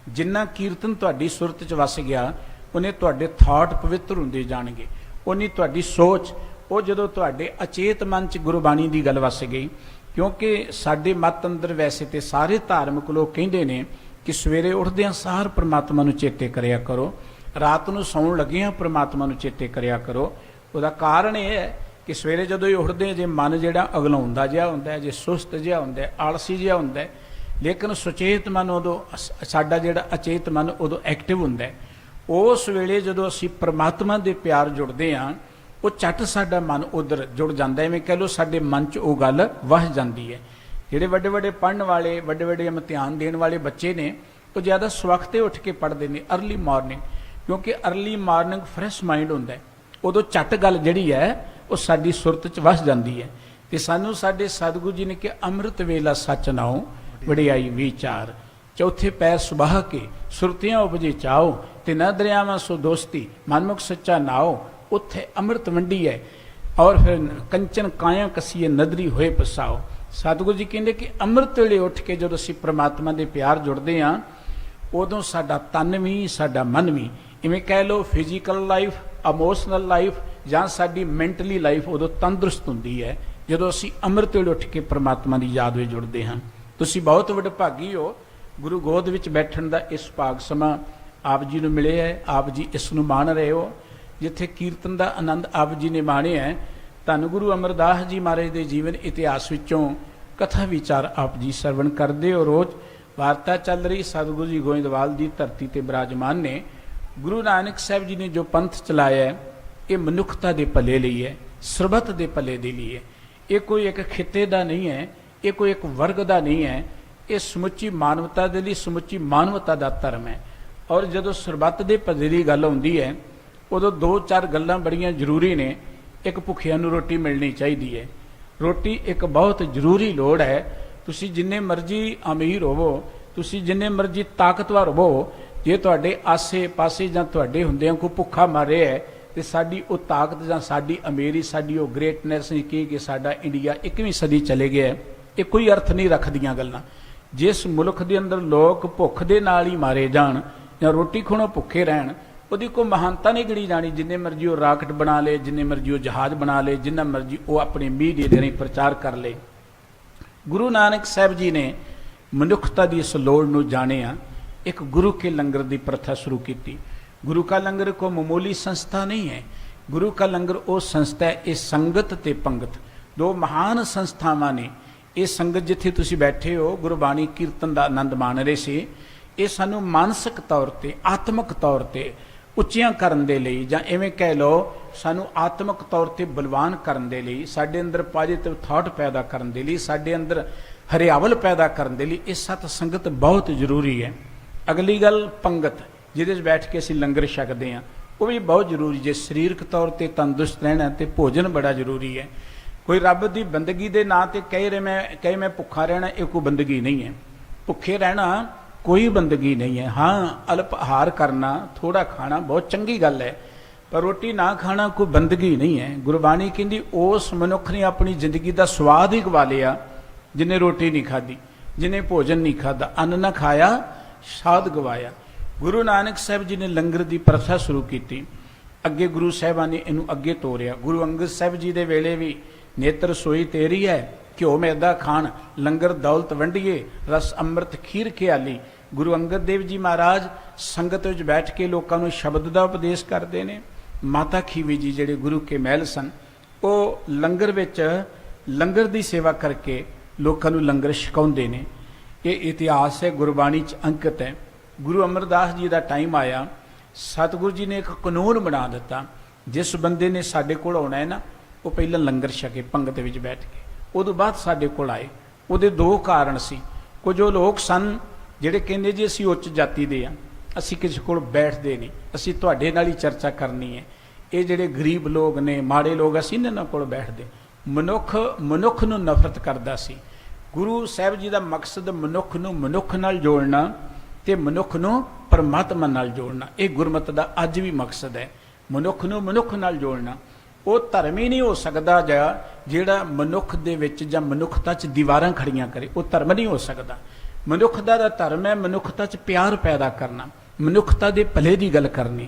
ਜਿੰਨਾ ਕੀਰਤਨ ਤੁਹਾਡੀ ਸੁਰਤ 'ਚ ਵਸ ਗਿਆ ਉਹਨੇ ਤੁਹਾਡੇ ਥਾਟ ਪਵਿੱਤਰ ਹੁੰਦੇ ਜਾਣਗੇ। ਉਹਨੀ ਤੁਹਾਡੀ ਸੋਚ, ਉਹ ਜਦੋਂ ਤੁਹਾਡੇ ਅਚੇਤ ਮਨ 'ਚ ਗੁਰਬਾਣੀ ਦੀ ਗੱਲ ਵਸ ਗਈ। ਕਿਉਂਕਿ ਸਾਡੇ ਮਤ ਅੰਦਰ ਵੈਸੇ ਤੇ ਸਾਰੇ ਧਾਰਮਿਕ ਲੋਕ ਕਹਿੰਦੇ ਨੇ ਕਿ ਸਵੇਰੇ ਉੱਠਦਿਆਂ ਸਾਰ ਪ੍ਰਮਾਤਮਾ ਨੂੰ ਚੇਤੇ ਕਰਿਆ ਕਰੋ, ਰਾਤ ਨੂੰ ਸੌਣ ਲੱਗਿਆਂ ਪ੍ਰਮਾਤਮਾ ਨੂੰ ਚੇਤੇ ਕਰਿਆ ਕਰੋ। ਉਹਦਾ ਕਾਰਨ ਇਹ ਹੈ ਕਿ ਸਵੇਰੇ ਜਦੋਂ ਹੀ ਉੱਠਦੇ ਜੇ ਮਨ ਜਿਹੜਾ ਅਗਲਾਉਂਦਾ ਜਿਹਾ ਹੁੰਦਾ, ਜੇ ਸੁਸਤ ਜਿਹਾ ਹੁੰਦਾ, ਆਲਸੀ ਜਿਹਾ ਹੁੰਦਾ, ਲੇਕਿਨ ਸੁਚੇਤ ਮਨ ਉਦੋਂ, ਸਾਡਾ ਜਿਹੜਾ ਅਚੇਤ ਮਨ ਉਦੋਂ ਐਕਟਿਵ ਹੁੰਦਾ। ਉਸ ਵੇਲੇ ਜਦੋਂ ਅਸੀਂ ਪ੍ਰਮਾਤਮਾ ਦੇ ਪਿਆਰ ਜੁੜਦੇ ਹਾਂ ਉਹ ਝੱਟ ਸਾਡਾ ਮਨ ਉਧਰ ਜੁੜ ਜਾਂਦਾ। ਐਵੇਂ ਕਹਿ ਲਓ ਸਾਡੇ ਮਨ 'ਚ ਉਹ ਗੱਲ ਵਸ ਜਾਂਦੀ ਹੈ। ਜਿਹੜੇ ਵੱਡੇ ਵੱਡੇ ਪੜ੍ਹਨ ਵਾਲੇ, ਵੱਡੇ ਵੱਡੇ ਇਮਤਿਹਾਨ ਦੇਣ ਵਾਲੇ ਬੱਚੇ ਨੇ ਉਹ ਜ਼ਿਆਦਾ ਸਵਖਤੇ ਉੱਠ ਕੇ ਪੜ੍ਹਦੇ ਨੇ, ਅਰਲੀ ਮਾਰਨਿੰਗ, ਕਿਉਂਕਿ ਅਰਲੀ ਮਾਰਨਿੰਗ ਫਰੈਸ਼ ਮਾਈਂਡ ਹੁੰਦਾ। ਉਦੋਂ ਝੱਟ ਗੱਲ ਜਿਹੜੀ ਹੈ ਉਹ ਸਾਡੀ ਸੁਰਤ 'ਚ ਵਸ ਜਾਂਦੀ ਹੈ। ਤੇ ਸਾਨੂੰ ਸਾਡੇ ਸਤਿਗੁਰੂ ਜੀ ਨੇ ਕਿ ਅੰਮ੍ਰਿਤ ਵੇਲਾ ਸੱਚ ਨਾਉ ਵਡਿਆਈ ਵਿਚਾਰ, ਚੌਥੇ ਪੈਰ ਸੁਬਾਹ ਕੇ ਸੁਰਤੀਆਂ ਉਪਜੇ ਚਾਓ, ਤੇ ਨਾ ਦਰਿਆਵਾਂ ਸੋ ਦੋਸਤੀ ਮਨਮੁਖ ਸੱਚਾ ਨਾਓ। ਉੱਥੇ ਅੰਮ੍ਰਿਤ ਵੰਡੀ ਹੈ ਔਰ ਫਿਰ ਕੰਚਨ ਕਾਇਆ ਕਸੀਏ ਨਦਰੀ ਹੋਏ ਪਸਾਓ। ਸਤਿਗੁਰੂ ਜੀ ਕਹਿੰਦੇ ਕਿ ਅੰਮ੍ਰਿਤ ਵੇਲੇ ਉੱਠ ਕੇ ਜਦੋਂ ਅਸੀਂ ਪ੍ਰਮਾਤਮਾ ਦੇ ਪਿਆਰ ਜੁੜਦੇ ਹਾਂ ਉਦੋਂ ਸਾਡਾ ਤਨ ਵੀ ਸਾਡਾ ਮਨ ਵੀ, ਇਵੇਂ ਕਹਿ ਲਓ ਫਿਜ਼ੀਕਲ ਲਾਈਫ, ਇਮੋਸ਼ਨਲ ਲਾਈਫ ਜਾਂ ਸਾਡੀ ਮੈਂਟਲੀ ਲਾਈਫ ਉਦੋਂ ਤੰਦਰੁਸਤ ਹੁੰਦੀ ਹੈ ਜਦੋਂ ਅਸੀਂ ਅੰਮ੍ਰਿਤ ਵੇਲੇ ਉੱਠ ਕੇ ਪ੍ਰਮਾਤਮਾ ਦੀ ਯਾਦ ਵਿੱਚ ਜੁੜਦੇ ਹਾਂ। ਤੁਸੀਂ ਬਹੁਤ ਵਡਭਾਗੀ ਹੋ, ਗੁਰੂ ਗੋਦ ਵਿੱਚ ਬੈਠਣ ਦਾ ਇਸ ਭਾਗ ਸਮਾਂ ਆਪ ਜੀ ਨੂੰ ਮਿਲਿਆ ਹੈ। ਆਪ ਜੀ ਇਸ ਨੂੰ ਮਾਣ ਰਹੇ ਹੋ ਜਿੱਥੇ ਕੀਰਤਨ ਦਾ ਆਨੰਦ ਆਪ ਜੀ ਨੇ ਮਾਣਿਆ ਹੈ। ਧੰਨ ਗੁਰੂ ਅਮਰਦਾਸ ਜੀ ਮਹਾਰਾਜ ਦੇ ਜੀਵਨ ਇਤਿਹਾਸ ਵਿੱਚੋਂ ਕਥਾ ਵਿਚਾਰ ਆਪ ਜੀ ਸਰਵਣ ਕਰਦੇ ਹੋ। ਰੋਜ਼ ਵਾਰਤਾ ਚੱਲ ਰਹੀ ਸਤਿਗੁਰੂ ਜੀ ਗੋਇੰਦਵਾਲ ਦੀ ਧਰਤੀ ਤੇ ਬਿਰਾਜਮਾਨ ਨੇ। ਗੁਰੂ ਨਾਨਕ ਸਾਹਿਬ ਜੀ ਨੇ ਜੋ ਪੰਥ ਚਲਾਇਆ ਹੈ ਇਹ ਮਨੁੱਖਤਾ ਦੇ ਭਲੇ ਲਈ ਹੈ, ਸਰਬੱਤ ਦੇ ਭਲੇ ਦੇ ਲਈ ਹੈ। ਇਹ ਕੋਈ ਇੱਕ ਖਿੱਤੇ ਦਾ ਨਹੀਂ ਹੈ, ਇਹ ਕੋਈ ਇੱਕ ਵਰਗ ਦਾ ਨਹੀਂ ਹੈ, ਇਹ ਸਮੁੱਚੀ ਮਾਨਵਤਾ ਦੇ ਲਈ, ਸਮੁੱਚੀ ਮਾਨਵਤਾ ਦਾ ਧਰਮ ਹੈ। ਔਰ ਜਦੋਂ ਸਰਬੱਤ ਦੇ ਭਲੇ ਦੀ ਗੱਲ ਆਉਂਦੀ ਹੈ ਉਦੋਂ ਦੋ ਚਾਰ ਗੱਲਾਂ ਬੜੀਆਂ ਜ਼ਰੂਰੀ ਨੇ। ਇੱਕ, ਭੁੱਖਿਆਂ ਨੂੰ ਰੋਟੀ ਮਿਲਣੀ ਚਾਹੀਦੀ ਹੈ। ਰੋਟੀ ਇੱਕ ਬਹੁਤ ਜ਼ਰੂਰੀ ਲੋੜ ਹੈ। ਤੁਸੀਂ ਜਿੰਨੇ ਮਰਜ਼ੀ ਅਮੀਰ ਹੋਵੋ, ਤੁਸੀਂ ਜਿੰਨੇ ਮਰਜ਼ੀ ਤਾਕਤਵਰ ਹੋਵੋ, ਜੇ ਤੁਹਾਡੇ ਆਸੇ ਪਾਸੇ ਜਾਂ ਤੁਹਾਡੇ ਹੁੰਦਿਆਂ ਕੋਈ ਭੁੱਖਾ ਮਰ ਰਿਹਾ ਹੈ ਤੇ ਸਾਡੀ ਉਹ ਤਾਕਤ ਜਾਂ ਸਾਡੀ ਅਮੀਰੀ, ਸਾਡੀ ਉਹ ਗ੍ਰੇਟਨੈਸ ਨਹੀਂ ਕਿ ਸਾਡਾ ਇੰਡੀਆ 21ਵੀਂ ਸਦੀ ਚਲੇ ਗਿਆ, ਇਹ ਕੋਈ ਅਰਥ ਨਹੀਂ ਰੱਖਦੀਆਂ ਗੱਲਾਂ। ਜਿਸ ਮੁਲਕ ਦੇ ਅੰਦਰ ਲੋਕ ਭੁੱਖ ਦੇ ਨਾਲ ਹੀ ਮਾਰੇ ਜਾਣ ਜਾਂ ਰੋਟੀ ਖੋਣੋਂ ਭੁੱਖੇ ਰਹਿਣ, ਉਹਦੀ ਕੋਈ ਮਹਾਨਤਾ ਨਹੀਂ ਗਿਣੀ ਜਾਣੀ। ਜਿੰਨੇ ਮਰਜ਼ੀ ਉਹ ਰਾਕਟ ਬਣਾ ਲਏ, ਜਿੰਨੇ ਮਰਜ਼ੀ ਉਹ ਜਹਾਜ਼ ਬਣਾ ਲਏ, ਜਿੰਨਾ ਮਰਜ਼ੀ ਉਹ ਆਪਣੇ ਮੀਡੀਆ ਦੇ ਰਾਹੀਂ ਪ੍ਰਚਾਰ ਕਰ ਲਏ। ਗੁਰੂ ਨਾਨਕ ਸਾਹਿਬ ਜੀ ਨੇ ਮਨੁੱਖਤਾ ਦੀ ਇਸ ਲੋੜ ਨੂੰ ਜਾਣਿਆ, ਇੱਕ ਗੁਰੂ ਕੇ ਲੰਗਰ ਦੀ ਪ੍ਰਥਾ ਸ਼ੁਰੂ ਕੀਤੀ। ਗੁਰੂ ਕਾ ਲੰਗਰ ਕੋਈ ਮਾਮੂਲੀ ਸੰਸਥਾ ਨਹੀਂ ਹੈ। ਗੁਰੂ ਕਾ ਲੰਗਰ ਉਹ ਸੰਸਥਾ ਹੈ, ਇਹ ਸੰਗਤ ਤੇ ਪੰਗਤ ਦੋ ਮਹਾਨ ਸੰਸਥਾਵਾਂ ਨੇ। ਇਹ ਸੰਗਤ ਜਿੱਥੇ ਤੁਸੀਂ ਬੈਠੇ ਹੋ ਗੁਰਬਾਣੀ ਕੀਰਤਨ ਦਾ ਆਨੰਦ ਮਾਣ ਰਹੇ ਸੀ, ਇਹ ਸਾਨੂੰ ਮਾਨਸਿਕ ਤੌਰ ਤੇ ਆਤਮਿਕ ਤੌਰ ਤੇ ਉੱਚੀਆਂ ਕਰਨ ਦੇ ਲਈ, ਜਾਂ ਐਵੇਂ ਕਹਿ ਲਓ ਸਾਨੂੰ ਆਤਮਿਕ ਤੌਰ ਤੇ ਬਲਵਾਨ ਕਰਨ ਦੇ ਲਈ, ਸਾਡੇ ਅੰਦਰ ਪੋਜੀਟਿਵ ਥਾਟ ਪੈਦਾ ਕਰਨ ਦੇ ਲਈ, ਸਾਡੇ ਅੰਦਰ ਹਰਿਆਵਲ ਪੈਦਾ ਕਰਨ ਦੇ ਲਈ ਇਹ ਸਤ ਸੰਗਤ ਬਹੁਤ ਜ਼ਰੂਰੀ ਹੈ। ਅਗਲੀ ਗੱਲ ਪੰਗਤ, ਜਿਹਦੇ 'ਚ ਬੈਠ ਕੇ ਅਸੀਂ ਲੰਗਰ ਛਕਦੇ ਹਾਂ, ਉਹ ਵੀ ਬਹੁਤ ਜ਼ਰੂਰੀ। ਜੇ ਸਰੀਰਕ ਤੌਰ ਤੇ ਤੰਦਰੁਸਤ ਰਹਿਣਾ ਤੇ ਭੋਜਨ ਬੜਾ ਜ਼ਰੂਰੀ ਹੈ। ਕੋਈ ਰੱਬ ਦੀ ਬੰਦਗੀ ਦੇ ਨਾਂ ਤੇ ਕਹੇ ਮੈਂ ਭੁੱਖਾ ਰਹਿਣਾ, ਇਹ ਕੋਈ ਬੰਦਗੀ ਨਹੀਂ ਹੈ। ਭੁੱਖੇ ਰਹਿਣਾ ਕੋਈ ਬੰਦਗੀ ਨਹੀਂ ਹੈ। ਹਾਂ, ਅਲਪ ਆਹਾਰ ਕਰਨਾ, ਥੋੜਾ ਖਾਣਾ ਬਹੁਤ ਚੰਗੀ ਗੱਲ ਹੈ, ਪਰ ਰੋਟੀ ਨਾ ਖਾਣਾ ਕੋਈ ਬੰਦਗੀ ਨਹੀਂ ਹੈ। ਗੁਰਬਾਣੀ ਕਹਿੰਦੀ ਉਸ ਮਨੁੱਖ ਨੇ ਆਪਣੀ ਜ਼ਿੰਦਗੀ ਦਾ ਸਵਾਦ ਹੀ ਗਵਾ ਲਿਆ ਜਿਹਨੇ ਰੋਟੀ ਨਹੀਂ ਖਾਧੀ, ਜਿਹਨੇ ਭੋਜਨ ਨਹੀਂ ਖਾਧਾ, ਅੰਨ ਨਾ ਖਾਇਆ ਸਾਧ ਗਵਾਇਆ। ਗੁਰੂ ਨਾਨਕ ਸਾਹਿਬ ਜੀ ਨੇ ਲੰਗਰ ਦੀ ਪ੍ਰਥਾ ਸ਼ੁਰੂ ਕੀਤੀ, ਅੱਗੇ ਗੁਰੂ ਸਾਹਿਬਾਨ ਨੇ ਇਹਨੂੰ ਅੱਗੇ ਤੋਰਿਆ। ਗੁਰੂ ਅੰਗਦ ਸਾਹਿਬ ਜੀ ਦੇ ਵੇਲੇ ਵੀ ਨੇਤਰ ਸੋਈ ਤੇਰੀ ਹੈ, ਘਿਓ ਮੈਦਾ ਖਾਣ, ਲੰਗਰ ਦੌਲਤ ਵੰਡੀਏ, ਰਸ ਅੰਮ੍ਰਿਤ ਖੀਰ ਖਿਆਲੀ। ਗੁਰੂ ਅੰਗਦ ਦੇਵ ਜੀ ਮਹਾਰਾਜ ਸੰਗਤ ਵਿੱਚ ਬੈਠ ਕੇ ਲੋਕਾਂ ਨੂੰ ਸ਼ਬਦ ਦਾ ਉਪਦੇਸ਼ ਕਰਦੇ ਨੇ। ਮਾਤਾ ਖੀਵੀ ਜੀ ਜਿਹੜੇ ਗੁਰੂ ਕੇ ਮਹਿਲ ਸਨ, ਉਹ ਲੰਗਰ ਵਿੱਚ ਲੰਗਰ ਦੀ ਸੇਵਾ ਕਰਕੇ ਲੋਕਾਂ ਨੂੰ ਲੰਗਰ ਛਕਾਉਂਦੇ ਨੇ। ਇਹ ਇਤਿਹਾਸ ਹੈ, ਗੁਰਬਾਣੀ 'ਚ ਅੰਕਿਤ ਹੈ। ਗੁਰੂ ਅਮਰਦਾਸ ਜੀ ਦਾ ਟਾਈਮ ਆਇਆ, ਸਤਿਗੁਰੂ ਜੀ ਨੇ ਇੱਕ ਕਾਨੂੰਨ ਬਣਾ ਦਿੱਤਾ, ਜਿਸ ਬੰਦੇ ਨੇ ਸਾਡੇ ਕੋਲ ਆਉਣਾ ਹੈ ਨਾ, ਉਹ ਪਹਿਲਾਂ ਲੰਗਰ ਛਕੇ ਪੰਗਤ ਵਿੱਚ ਬੈਠ ਕੇ, ਉਦੋਂ ਬਾਅਦ ਸਾਡੇ ਕੋਲ ਆਏ। ਉਹਦੇ ਦੋ ਕਾਰਨ ਸੀ। ਕੁਝ ਉਹ ਲੋਕ ਸਨ ਜਿਹੜੇ ਕਹਿੰਦੇ ਜੀ ਅਸੀਂ ਉੱਚ ਜਾਤੀ ਦੇ ਆ, ਅਸੀਂ ਕਿਸੇ ਕੋਲ ਬੈਠਦੇ ਨਹੀਂ, ਅਸੀਂ ਤੁਹਾਡੇ ਨਾਲ ਹੀ ਚਰਚਾ ਕਰਨੀ ਹੈ। ਇਹ ਜਿਹੜੇ ਗਰੀਬ ਲੋਕ ਨੇ, ਮਾੜੇ ਲੋਕ, ਅਸੀਂ ਇਹਨਾਂ ਕੋਲ ਬੈਠਦੇ। ਮਨੁੱਖ ਨੂੰ ਨਫ਼ਰਤ ਕਰਦਾ ਸੀ। ਗੁਰੂ ਸਾਹਿਬ ਜੀ ਦਾ ਮਕਸਦ ਮਨੁੱਖ ਨੂੰ ਮਨੁੱਖ ਨਾਲ ਜੋੜਨਾ ਤੇ ਮਨੁੱਖ ਨੂੰ ਪਰਮਾਤਮਾ ਨਾਲ ਜੋੜਨਾ। ਇਹ ਗੁਰਮਤਿ ਦਾ ਅੱਜ ਵੀ ਮਕਸਦ ਹੈ, ਮਨੁੱਖ ਨੂੰ ਮਨੁੱਖ ਨਾਲ ਜੋੜਨਾ। ਉਹ ਧਰਮ ਹੀ ਨਹੀਂ ਹੋ ਸਕਦਾ ਜਿਹੜਾ ਮਨੁੱਖ ਦੇ ਵਿੱਚ ਜਾਂ ਮਨੁੱਖਤਾ 'ਚ ਦੀਵਾਰਾਂ ਖੜੀਆਂ ਕਰੇ, ਉਹ ਧਰਮ ਨਹੀਂ ਹੋ ਸਕਦਾ। ਮਨੁੱਖਤਾ ਦਾ ਧਰਮ ਹੈ ਮਨੁੱਖਤਾ 'ਚ ਪਿਆਰ ਪੈਦਾ ਕਰਨਾ, ਮਨੁੱਖਤਾ ਦੇ ਭਲੇ ਦੀ ਗੱਲ ਕਰਨੀ।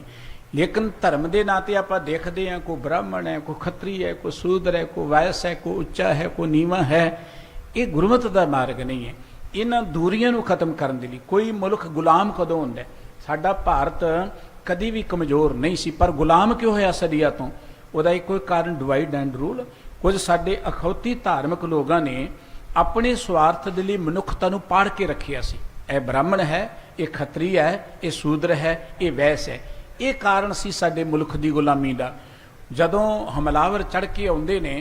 ਲੇਕਿਨ ਧਰਮ ਦੇ ਨਾਂ ਤੇ ਆਪਾਂ ਦੇਖਦੇ ਹਾਂ ਕੋਈ ਬ੍ਰਾਹਮਣ ਹੈ, ਕੋਈ ਖੱਤਰੀ ਹੈ, ਕੋਈ ਸੂਦਰ ਹੈ, ਕੋਈ ਵਾਇਸ ਹੈ, ਕੋਈ ਉੱਚਾ ਹੈ, ਕੋਈ ਨੀਵਾਂ ਹੈ। ਇਹ ਗੁਰਮਤਿ ਦਾ ਮਾਰਗ ਨਹੀਂ ਹੈ। ਇਹਨਾਂ ਦੂਰੀਆਂ ਨੂੰ ਖਤਮ ਕਰਨ ਦੇ ਲਈ ਕੋਈ ਮੁਲਕ ਗੁਲਾਮ ਕਦੋਂ ਹੁੰਦਾ? ਸਾਡਾ ਭਾਰਤ ਕਦੀ ਵੀ ਕਮਜ਼ੋਰ ਨਹੀਂ ਸੀ, ਪਰ ਗੁਲਾਮ ਕਿਉਂ ਹੋਇਆ ਸਦੀਆਂ ਤੋਂ? ਉਹਦਾ ਇੱਕੋ ਕਾਰਨ ਡਿਵਾਈਡ ਐਂਡ ਰੂਲ। ਕੁਝ ਸਾਡੇ ਅਖੌਤੀ ਧਾਰਮਿਕ ਲੋਕਾਂ ਨੇ ਆਪਣੇ ਸਵਾਰਥ ਦੇ ਲਈ ਮਨੁੱਖਤਾ ਨੂੰ ਪਾੜ ਕੇ ਰੱਖਿਆ ਸੀ। ਇਹ ਬ੍ਰਾਹਮਣ ਹੈ, ਇਹ ਖੱਤਰੀ ਹੈ, ਇਹ ਸ਼ੂਦਰ ਹੈ, ਇਹ ਵੈਸ ਹੈ। ਇਹ ਕਾਰਨ ਸੀ ਸਾਡੇ ਮੁਲਕ ਦੀ ਗੁਲਾਮੀ ਦਾ। ਜਦੋਂ ਹਮਲਾਵਰ ਚੜ੍ਹ ਕੇ ਆਉਂਦੇ ਨੇ,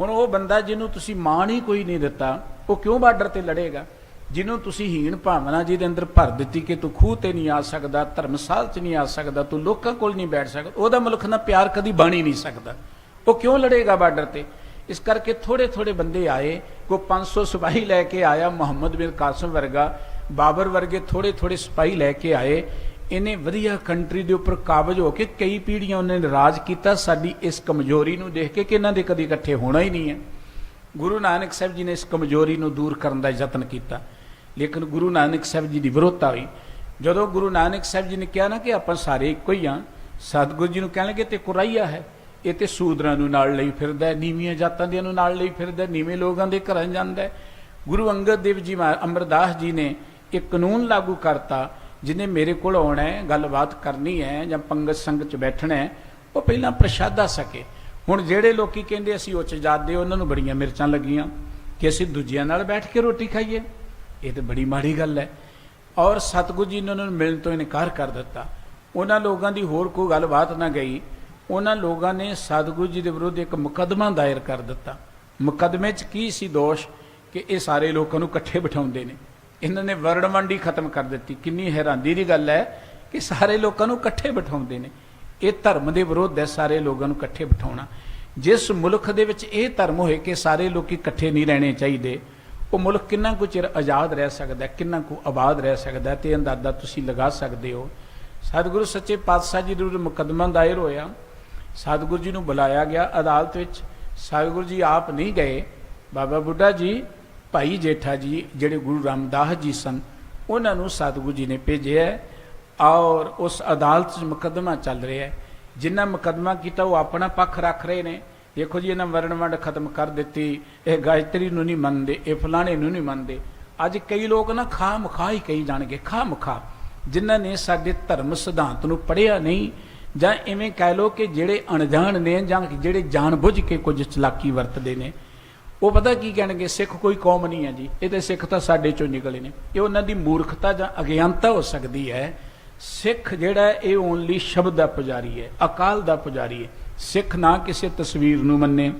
ਹੁਣ ਉਹ ਬੰਦਾ ਜਿਹਨੂੰ ਤੁਸੀਂ ਮਾਣ ਹੀ ਕੋਈ ਨਹੀਂ ਦਿੱਤਾ, ਉਹ ਕਿਉਂ ਬਾਰਡਰ ਤੇ ਲੜੇਗਾ? ਜਿਹਨੂੰ ਤੁਸੀਂ ਹੀਣ ਭਾਵਨਾ ਜਿਹਦੇ ਅੰਦਰ ਭਰ ਦਿੱਤੀ ਕਿ ਤੂੰ ਖੂਹ ਤੇ ਨਹੀਂ ਆ ਸਕਦਾ, ਧਰਮਸਾਲ 'ਚ ਨਹੀਂ ਆ ਸਕਦਾ, ਤੂੰ ਲੋਕਾਂ ਕੋਲ ਨਹੀਂ ਬੈਠ ਸਕਦਾ, ਉਹਦਾ ਮੁਲਕ ਨਾਲ ਪਿਆਰ ਕਦੀ ਬਣ ਹੀ ਨਹੀਂ ਸਕਦਾ। ਉਹ ਕਿਉਂ ਲੜੇਗਾ ਬਾਰਡਰ ਤੇ? ਇਸ ਕਰਕੇ ਥੋੜੇ ਥੋੜੇ ਬੰਦੇ ਆਏ। ਕੋਈ 500 ਸਿਪਾਹੀ ਲੈ ਕੇ ਆਇਆ, ਮੁਹੰਮਦ ਬਿਨ ਕਾਸਿਮ ਵਰਗਾ, ਬਾਬਰ ਵਰਗੇ ਥੋੜੇ ਥੋੜੇ ਸਿਪਾਹੀ ਲੈ ਕੇ ਆਏ। ਇਹਨੇ ਵਧੀਆ ਕੰਟਰੀ ਦੇ ਉੱਪਰ ਕਾਬਜ ਹੋ ਕੇ ਕਈ ਪੀੜ੍ਹੀਆਂ ਉਹਨੇ ਰਾਜ ਕੀਤਾ, ਸਾਡੀ ਇਸ ਕਮਜ਼ੋਰੀ ਨੂੰ ਦੇਖ ਕੇ ਕਿ ਇਹਨਾਂ ਦੇ ਕਦੀ ਇਕੱਠੇ ਹੋਣਾ ਹੀ ਨਹੀਂ ਹੈ। ਗੁਰੂ ਨਾਨਕ ਸਾਹਿਬ ਜੀ ਨੇ ਇਸ ਕਮਜ਼ੋਰੀ ਨੂੰ ਦੂਰ ਕਰਨ ਦਾ ਯਤਨ ਕੀਤਾ, ਲੇਕਿਨ ਗੁਰੂ ਨਾਨਕ ਸਾਹਿਬ ਜੀ ਦੀ ਵਿਰੋਧਤਾ ਹੋਈ। ਜਦੋਂ ਗੁਰੂ ਨਾਨਕ ਸਾਹਿਬ ਜੀ ਨੇ ਕਿਹਾ ਨਾ ਕਿ ਆਪਾਂ ਸਾਰੇ ਇੱਕੋ ਹੀ ਹਾਂ, ਸਤਿਗੁਰੂ ਜੀ ਨੂੰ ਕਹਿਣ ਲੱਗੇ ਤੇ ਕੁਰਾਈਆ ਹੈ, ਇਹ ਤੇ ਸੂਦਰਾਂ ਨੂੰ ਨਾਲ ਲਈ ਫਿਰਦਾ, ਨੀਵੀਆਂ ਜਾਤਾਂ ਦੇ ਨੂੰ ਨਾਲ ਲਈ ਫਿਰਦਾ, ਨੀਵੇਂ ਲੋਕਾਂ ਦੇ ਘਰਾਂ ਜਾਂਦਾ। ਗੁਰੂ ਅੰਗਦ ਦੇਵ ਜੀ ਅਮਰਦਾਸ ਜੀ ਨੇ ਇੱਕ ਕਾਨੂੰਨ ਲਾਗੂ ਕਰਤਾ, ਜਿਹਨੇ ਮੇਰੇ ਕੋਲ ਆਉਣਾ ਹੈ, ਗੱਲਬਾਤ ਕਰਨੀ ਹੈ ਜਾਂ ਪੰਗਤ ਸੰਗਤ 'ਚ ਬੈਠਣਾ ਹੈ, ਉਹ ਪਹਿਲਾਂ ਪ੍ਰਸ਼ਾਦਾ ਸਕੇ। ਹੁਣ ਜਿਹੜੇ ਲੋਕੀ ਕਹਿੰਦੇ ਅਸੀਂ ਉੱਚ ਜਾਤ ਦੇ, ਉਹਨਾਂ ਨੂੰ ਬੜੀਆਂ ਮਿਰਚਾਂ ਲੱਗੀਆਂ ਕਿ ਅਸੀਂ ਦੂਜਿਆਂ ਨਾਲ ਬੈਠ ਕੇ ਰੋਟੀ ਖਾਈਏ। ਇਹ ਤਾਂ ਬੜੀ ਮਾੜੀ ਗੱਲ ਹੈ। ਔਰ ਸਤਿਗੁਰੂ ਜੀ ਨੇ ਉਹਨਾਂ ਨੂੰ ਮਿਲਣ ਤੋਂ ਇਨਕਾਰ ਕਰ ਦਿੱਤਾ। ਉਹਨਾਂ ਲੋਕਾਂ ਦੀ ਹੋਰ ਕੋਈ ਗੱਲਬਾਤ ਨਾ ਗਈ। ਉਹਨਾਂ ਲੋਕਾਂ ਨੇ ਸਤਿਗੁਰੂ ਜੀ ਦੇ ਵਿਰੁੱਧ ਇੱਕ ਮੁਕੱਦਮਾ ਦਾਇਰ ਕਰ ਦਿੱਤਾ। ਮੁਕੱਦਮੇ 'ਚ ਕੀ ਸੀ ਦੋਸ਼? ਕਿ ਇਹ ਸਾਰੇ ਲੋਕਾਂ ਨੂੰ ਇਕੱਠੇ ਬਿਠਾਉਂਦੇ ਨੇ। ਇਹਨਾਂ ਨੇ ਵਰਣਮੰਡੀ ਖਤਮ ਕਰ ਦਿੱਤੀ। ਕਿੰਨੀ ਹੈਰਾਨੀ ਦੀ ਗੱਲ ਹੈ ਕਿ ਸਾਰੇ ਲੋਕਾਂ ਨੂੰ ਇਕੱਠੇ ਬਿਠਾਉਂਦੇ ਨੇ। ਇਹ ਧਰਮ ਦੇ ਵਿਰੁੱਧ ਹੈ, ਸਾਰੇ ਲੋਕਾਂ ਨੂੰ ਇਕੱਠੇ ਬਿਠਾਉਣਾ। ਜਿਸ ਮੁਲਕ ਦੇ ਵਿੱਚ ਇਹ ਧਰਮ ਹੋਏ ਕਿ ਸਾਰੇ ਲੋਕ ਇਕੱਠੇ ਨਹੀਂ ਰਹਿਣੇ ਚਾਹੀਦੇ, ਉਹ ਮੁਲਕ ਕਿੰਨਾ ਕੁ ਚਿਰ ਆਜ਼ਾਦ ਰਹਿ ਸਕਦਾ, ਕਿੰਨਾ ਕੁ ਆਬਾਦ ਰਹਿ ਸਕਦਾ, ਤੇ ਅੰਦਾਜ਼ਾ ਤੁਸੀਂ ਲਗਾ ਸਕਦੇ ਹੋ। ਸਤਿਗੁਰੂ ਸੱਚੇ ਪਾਤਸ਼ਾਹ ਜੀ ਦੇ ਮੁਕੱਦਮਾ ਦਾਇਰ ਹੋਇਆ। ਸਤਿਗੁਰੂ ਜੀ ਨੂੰ ਬੁਲਾਇਆ ਗਿਆ ਅਦਾਲਤ ਵਿੱਚ। ਸਤਿਗੁਰੂ ਜੀ ਆਪ ਨਹੀਂ ਗਏ। ਬਾਬਾ ਬੁੱਢਾ ਜੀ, ਭਾਈ ਜੇਠਾ ਜੀ ਜਿਹੜੇ ਗੁਰੂ ਰਾਮਦਾਸ ਜੀ ਸਨ, ਉਹਨਾਂ ਨੂੰ ਸਤਿਗੁਰੂ ਜੀ ਨੇ ਭੇਜਿਆ। ਔਰ ਉਸ ਅਦਾਲਤ 'ਚ ਮੁਕੱਦਮਾ ਚੱਲ ਰਿਹਾ ਹੈ। ਜਿਨ੍ਹਾਂ ਮੁਕੱਦਮਾ ਕੀਤਾ ਉਹ ਆਪਣਾ ਪੱਖ ਰੱਖ ਰਹੇ ਨੇ। ਦੇਖੋ ਜੀ, ਇਹਨਾਂ ਵਰਣ ਵੰਡ ਖਤਮ ਕਰ ਦਿੱਤੀ, ਇਹ ਗਾਇਤਰੀ ਨੂੰ ਨਹੀਂ ਮੰਨਦੇ, ਇਹ ਫਲਾਣੇ ਨੂੰ ਨਹੀਂ ਮੰਨਦੇ। ਅੱਜ ਕਈ ਲੋਕ ਨਾ ਖਾਹ ਮੁਖਾਹ ਹੀ ਕਹੀ ਜਾਣਗੇ, ਖਾਹ ਮੁਖਾਹ, ਜਿਨ੍ਹਾਂ ਨੇ ਸਾਡੇ ਧਰਮ ਸਿਧਾਂਤ ਨੂੰ ਪੜ੍ਹਿਆ ਨਹੀਂ, ਜਾਂ ਇਵੇਂ ਕਹਿ ਲਓ ਕਿ ਜਿਹੜੇ ਅਣਜਾਣ ਨੇ, ਜਾਂ ਜਿਹੜੇ ਜਾਣ ਬੁੱਝ ਕੇ ਕੁਝ ਚਲਾਕੀ ਵਰਤਦੇ ਨੇ। ਉਹ ਪਤਾ ਕੀ ਕਹਿਣਗੇ, ਸਿੱਖ ਕੋਈ ਕੌਮ ਨਹੀਂ ਹੈ ਜੀ, ਇਹ ਤੇ ਸਿੱਖ ਤਾਂ ਸਾਡੇ ਚੋਂ ਨਿਕਲੇ ਨੇ। ਇਹ ਉਹਨਾਂ ਦੀ ਮੂਰਖਤਾ ਜਾਂ ਅਗਿਆਨਤਾ ਹੋ ਸਕਦੀ ਹੈ। ਸਿੱਖ ਜਿਹੜਾ ਇਹ ਓਨਲੀ ਸ਼ਬਦ ਦਾ ਪੁਜਾਰੀ ਹੈ, ਅਕਾਲ ਦਾ ਪੁਜਾਰੀ ਹੈ। ਸਿੱਖ ਨਾ ਕਿਸੇ ਤਸਵੀਰ ਨੂੰ ਮੰਨੇ,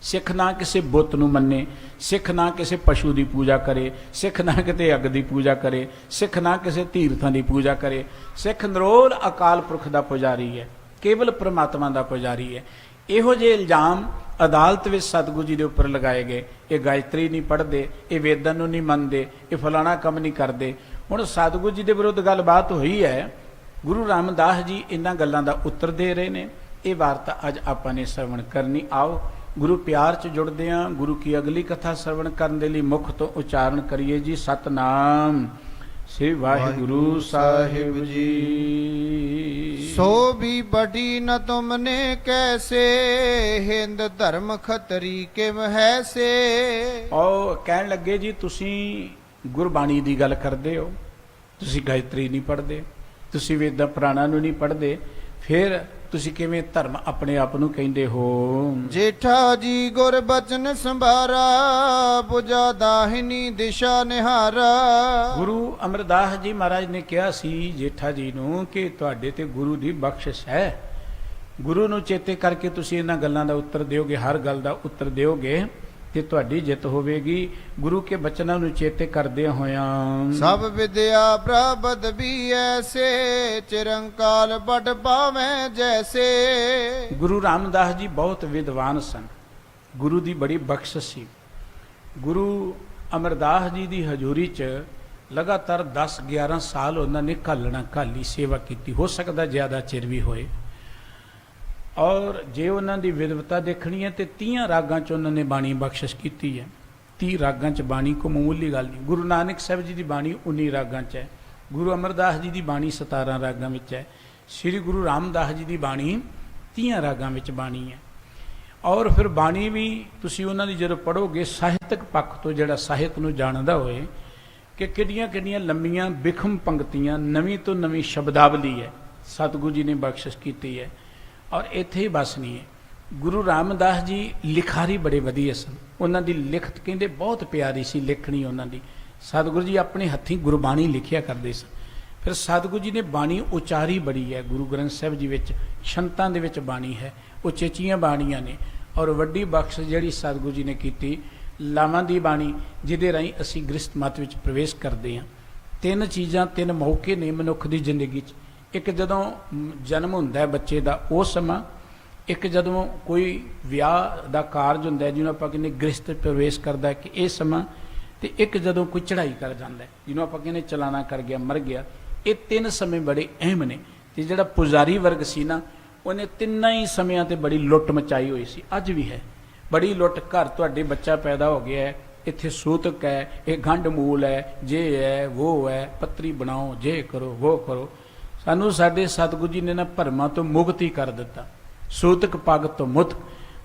ਸਿੱਖ ਨਾ ਕਿਸੇ ਬੁੱਤ ਨੂੰ ਮੰਨੇ, ਸਿੱਖ ਨਾ ਕਿਸੇ ਪਸ਼ੂ ਦੀ ਪੂਜਾ ਕਰੇ, ਸਿੱਖ ਨਾ ਕਿਤੇ ਅੱਗ ਦੀ ਪੂਜਾ ਕਰੇ, ਸਿੱਖ ਨਾ ਕਿਸੇ ਤੀਰਥਾਂ ਦੀ ਪੂਜਾ ਕਰੇ। ਸਿੱਖ ਨਿਰੋਲ ਅਕਾਲ ਪੁਰਖ ਦਾ ਪੁਜਾਰੀ ਹੈ, ਕੇਵਲ ਪ੍ਰਮਾਤਮਾ ਦਾ ਪੁਜਾਰੀ ਹੈ। ਇਹੋ ਜਿਹੇ ਇਲਜ਼ਾਮ ਅਦਾਲਤ ਵਿੱਚ ਸਤਿਗੁਰੂ ਜੀ ਦੇ ਉੱਪਰ ਲਗਾਏ ਗਏ। ਇਹ ਗਾਇਤਰੀ ਨਹੀਂ ਪੜ੍ਹਦੇ, ਇਹ ਵੇਦਾਂ ਨੂੰ ਨਹੀਂ ਮੰਨਦੇ, ਇਹ ਫਲਾਣਾ ਕੰਮ ਨਹੀਂ ਕਰਦੇ। ਹੁਣ ਸਤਿਗੁਰੂ ਜੀ ਦੇ ਵਿਰੁੱਧ ਗੱਲਬਾਤ ਹੋਈ ਹੈ, ਗੁਰੂ ਰਾਮਦਾਸ ਜੀ ਇਹਨਾਂ ਗੱਲਾਂ ਦਾ ਉੱਤਰ ਦੇ ਰਹੇ ਨੇ। ਇਹ ਵਾਰਤਾ ਅੱਜ ਆਪਾਂ ਨੇ ਸਰਵਣ ਕਰਨੀ। ਆਓ ਗੁਰੂ ਪਿਆਰ 'ਚ ਜੁੜਦੇ ਹਾਂ। ਗੁਰੂ ਕੀ ਅਗਲੀ ਕਥਾ ਸਰਵਣ ਕਰਨ ਦੇ ਲਈ ਮੁਖ ਤੋਂ ਉਚਾਰਨ ਕਰੀਏ ਜੀ, ਸਤਨਾਮ ਸ੍ਰੀ ਵਾਹਿਗੁਰੂ ਸਾਹਿਬ ਜੀ। सो भी बड़ी न तुमने कैसे, हिंद धर्म खतरी के महैसे। ਉਹ ਕਹਿਣ ਲੱਗੇ ਜੀ ਤੁਸੀਂ ਗੁਰਬਾਣੀ ਦੀ ਗੱਲ ਕਰਦੇ ਹੋ, ਤੁਸੀਂ ਗਾਇਤਰੀ ਨਹੀਂ ਪੜ੍ਹਦੇ, ਤੁਸੀਂ ਵੇਦਾਂ ਪੁਰਾਣਾਂ ਨੂੰ ਨਹੀਂ ਪੜ੍ਹਦੇ, ਫਿਰ ਤੁਸੀਂ ਕਿਵੇਂ ਧਰਮ ਆਪਣੇ ਆਪ ਨੂੰ ਕਹਿੰਦੇ ਹੋ? जेठा जी गुर बचन संभारा, बुझा दाहिनी दिशा निहारा। ਗੁਰੂ ਅਮਰਦਾਸ ਜੀ ਮਹਾਰਾਜ ਨੇ ਕਿਹਾ ਸੀ ਜੇਠਾ ਜੀ ਨੂੰ ਕਿ ਤੁਹਾਡੇ ਤੇ ਗੁਰੂ ਦੀ ਬਖਸ਼ਿਸ਼ ਹੈ। ਗੁਰੂ ਨੂੰ ਚੇਤੇ ਕਰਕੇ ਤੁਸੀਂ ਇਹਨਾਂ ਗੱਲਾਂ ਦਾ ਉੱਤਰ ਦਿਓਗੇ, ਹਰ ਗੱਲ ਦਾ ਉੱਤਰ ਦਿਓਗੇ ਤੇ ਤੁਹਾਡੀ ਜਿੱਤ ਹੋਵੇਗੀ। ਗੁਰੂ ਕੇ ਬਚਨਾਂ ਨੂੰ ਚੇਤੇ ਕਰਦੇ ਹੋਇਆਂ सब विद्या प्राप्त भी ऐसे, चिरंकाल बट पावे जैसे। ਗੁਰੂ ਰਾਮਦਾਸ ਜੀ ਬਹੁਤ ਵਿਦਵਾਨ ਸਨ, ਗੁਰੂ ਦੀ ਬੜੀ ਬਖਸ਼ਿਸ਼ ਸੀ। ਗੁਰੂ ਅਮਰਦਾਸ ਜੀ ਦੀ ਹਜ਼ੂਰੀ 'ਚ ਲਗਾਤਾਰ 10-11 ਸਾਲ ਉਹਨਾਂ ਨੇ ਘਾਲੀ ਸੇਵਾ ਕੀਤੀ, ਹੋ ਸਕਦਾ ਜ਼ਿਆਦਾ ਚਿਰ ਵੀ ਹੋਏ। ਔਰ ਜੇ ਉਹਨਾਂ ਦੀ ਵਿਦਵਤਾ ਦੇਖਣੀ ਹੈ ਤੇ 30 ਰਾਗਾਂ 'ਚ ਉਹਨਾਂ ਨੇ ਬਾਣੀ ਬਖਸ਼ਿਸ਼ ਕੀਤੀ ਹੈ। 30 ਰਾਗਾਂ 'ਚ ਬਾਣੀ ਕੋਈ ਮਾਮੂਲੀ ਗੱਲ ਨਹੀਂ। ਗੁਰੂ ਨਾਨਕ ਸਾਹਿਬ ਜੀ ਦੀ ਬਾਣੀ 19 ਰਾਗਾਂ 'ਚ ਹੈ, ਗੁਰੂ ਅਮਰਦਾਸ ਜੀ ਦੀ ਬਾਣੀ 17 ਰਾਗਾਂ ਵਿੱਚ ਹੈ, ਸ੍ਰੀ ਗੁਰੂ ਰਾਮਦਾਸ ਜੀ ਦੀ ਬਾਣੀ 30 ਰਾਗਾਂ ਵਿੱਚ ਬਾਣੀ ਹੈ। ਔਰ ਫਿਰ ਬਾਣੀ ਵੀ ਤੁਸੀਂ ਉਹਨਾਂ ਦੀ ਜਦੋਂ ਪੜ੍ਹੋਗੇ ਸਾਹਿਤਕ ਪੱਖ ਤੋਂ, ਜਿਹੜਾ ਸਾਹਿਤ ਨੂੰ ਜਾਣਦਾ ਹੋਏ ਕਿ ਕਿੱਡੀਆਂ ਲੰਮੀਆਂ ਬਿਖਮ ਪੰਕਤੀਆਂ, ਨਵੀਂ ਤੋਂ ਨਵੀਂ ਸ਼ਬਦਾਵਲੀ ਹੈ ਸਤਿਗੁਰੂ ਜੀ ਨੇ ਬਖਸ਼ਿਸ਼ ਕੀਤੀ ਹੈ। ਔਰ ਇੱਥੇ ਹੀ ਬਸ ਨਹੀਂ ਹੈ, ਗੁਰੂ ਰਾਮਦਾਸ ਜੀ ਲਿਖਾਰੀ ਬੜੇ ਵਧੀਆ ਸਨ। ਉਹਨਾਂ ਦੀ ਲਿਖਤ ਕਹਿੰਦੇ ਬਹੁਤ ਪਿਆਰੀ ਸੀ, ਲਿਖਣੀ ਉਹਨਾਂ ਦੀ। ਸਤਿਗੁਰੂ ਜੀ ਆਪਣੇ ਹੱਥੀਂ ਗੁਰਬਾਣੀ ਲਿਖਿਆ ਕਰਦੇ ਸਨ। ਫਿਰ ਸਤਿਗੁਰੂ ਜੀ ਨੇ ਬਾਣੀ ਉਚਾਰੀ ਬੜੀ ਹੈ। ਗੁਰੂ ਗ੍ਰੰਥ ਸਾਹਿਬ ਜੀ ਵਿੱਚ ਛੰਤਾਂ ਦੇ ਵਿੱਚ ਬਾਣੀ ਹੈ, ਉਚੇਚੀਆਂ ਬਾਣੀਆਂ ਨੇ। ਔਰ ਵੱਡੀ ਬਖਸ਼ ਜਿਹੜੀ ਸਤਿਗੁਰੂ ਜੀ ਨੇ ਕੀਤੀ, ਲਾਵਾਂ ਦੀ ਬਾਣੀ, ਜਿਹਦੇ ਰਾਹੀਂ ਅਸੀਂ ਗ੍ਰਸਤ ਮਤ ਵਿੱਚ ਪ੍ਰਵੇਸ਼ ਕਰਦੇ ਹਾਂ। 3 ਚੀਜ਼ਾਂ, 3 ਮੌਕੇ ਨੇ ਮਨੁੱਖ ਦੀ ਜ਼ਿੰਦਗੀ 'ਚ। ਇੱਕ ਜਦੋਂ ਜਨਮ ਹੁੰਦਾ ਹੈ ਬੱਚੇ ਦਾ, ਉਹ ਸਮਾਂ। ਇੱਕ ਜਦੋਂ ਕੋਈ ਵਿਆਹ ਦਾ ਕਾਰਜ ਹੁੰਦਾ ਹੈ, ਜਿਹਨੂੰ ਆਪਾਂ ਕਹਿੰਦੇ ਗ੍ਰਸਤ ਪ੍ਰਵੇਸ਼ ਕਰਦਾ ਹੈ, ਕਿ ਇਹ ਸਮਾਂ। ਤੇ ਇੱਕ ਜਦੋਂ ਕੋਈ ਚੜ੍ਹਾਈ ਕਰ ਜਾਂਦਾ ਹੈ, ਜਿਹਨੂੰ ਆਪਾਂ ਕਹਿੰਦੇ ਚਲਾਣਾ ਕਰ ਗਿਆ, ਮਰ ਗਿਆ। ਇਹ 3 ਸਮੇਂ ਬੜੇ ਅਹਿਮ ਨੇ। ਤੇ ਜਿਹੜਾ ਪੁਜਾਰੀ ਵਰਗ ਸੀ ਨਾ, ਉਹਨੇ 3 ਹੀ ਸਮਿਆਂ ਤੇ ਬੜੀ ਲੁੱਟ ਮਚਾਈ ਹੋਈ ਸੀ। ਅੱਜ ਵੀ ਹੈ ਬੜੀ ਲੁੱਟ। ਘਰ ਤੁਹਾਡੇ ਬੱਚਾ ਪੈਦਾ ਹੋ ਗਿਆ ਹੈ, ਇੱਥੇ ਸੂਤਕ ਹੈ, ਇਹ ਗੰਢ ਮੂਲ ਹੈ, ਜੇ ਹੈ ਵੋ ਹੈ, ਪੱਤਰੀ ਬਣਾਓ, ਜੇ ਕਰੋ ਵੋ ਕਰੋ। ਸਾਨੂੰ ਸਾਡੇ ਸਤਿਗੁਰੂ ਜੀ ਨੇ ਨਾ ਭਰਮਾਂ ਤੋਂ ਮੁਕਤ ਹੀ ਕਰ ਦਿੱਤਾ। ਸੂਤਕ ਪੱਗ ਤੋਂ ਮੁਕਤ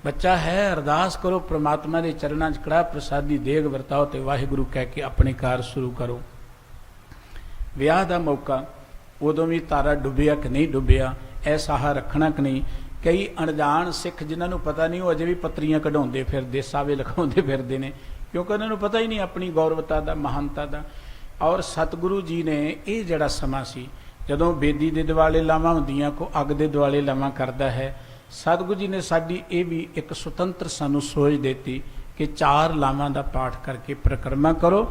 ਬੱਚਾ ਹੈ। ਅਰਦਾਸ ਕਰੋ ਪ੍ਰਮਾਤਮਾ ਦੇ ਚਰਨਾਂ 'ਚ, ਕੜਾਹ ਪ੍ਰਸਾਦੀ ਦੇਗ ਵਰਤਾਓ ਤੇ ਵਾਹਿਗੁਰੂ ਕਹਿ ਕੇ ਆਪਣੇ ਕਾਰ ਸ਼ੁਰੂ ਕਰੋ। ਵਿਆਹ ਦਾ ਮੌਕਾ, ਉਦੋਂ ਵੀ ਤਾਰਾ ਡੁੱਬਿਆ ਕਿ ਨਹੀਂ ਡੁੱਬਿਆ, ਐਸਾ ਆਹ ਰੱਖਣਾ ਕਿ ਨਹੀਂ। ਕਈ ਅਣਜਾਣ ਸਿੱਖ ਜਿਨ੍ਹਾਂ ਨੂੰ ਪਤਾ ਨਹੀਂ, ਉਹ ਅਜੇ ਵੀ ਪੱਤਰੀਆਂ ਕਢਾਉਂਦੇ ਫਿਰਦੇ, ਸਾਵੇ ਲਗਾਉਂਦੇ ਫਿਰਦੇ ਨੇ, ਕਿਉਂਕਿ ਉਹਨਾਂ ਨੂੰ ਪਤਾ ਹੀ ਨਹੀਂ ਆਪਣੀ ਗੌਰਵਤਾ ਦਾ, ਮਹਾਨਤਾ ਦਾ। ਔਰ ਸਤਿਗੁਰੂ ਜੀ ਨੇ ਇਹ ਜਿਹੜਾ ਸਮਾਂ ਸੀ, ਜਦੋਂ ਬੇਦੀ ਦੇ ਦੁਆਲੇ ਲਾਵਾਂ ਹੁੰਦੀਆਂ, ਕੋ ਅੱਗ ਦੇ ਦੁਆਲੇ ਲਾਵਾਂ ਕਰਦਾ ਹੈ, ਸਤਿਗੁਰੂ ਜੀ ਨੇ ਸਾਡੀ ਇਹ ਵੀ ਇੱਕ ਸੁਤੰਤਰ ਸਾਨੂੰ ਸੋਚ ਦਿੱਤੀ ਕਿ 4 ਲਾਵਾਂ ਦਾ ਪਾਠ ਕਰਕੇ ਪ੍ਰਕਰਮਾ ਕਰੋ।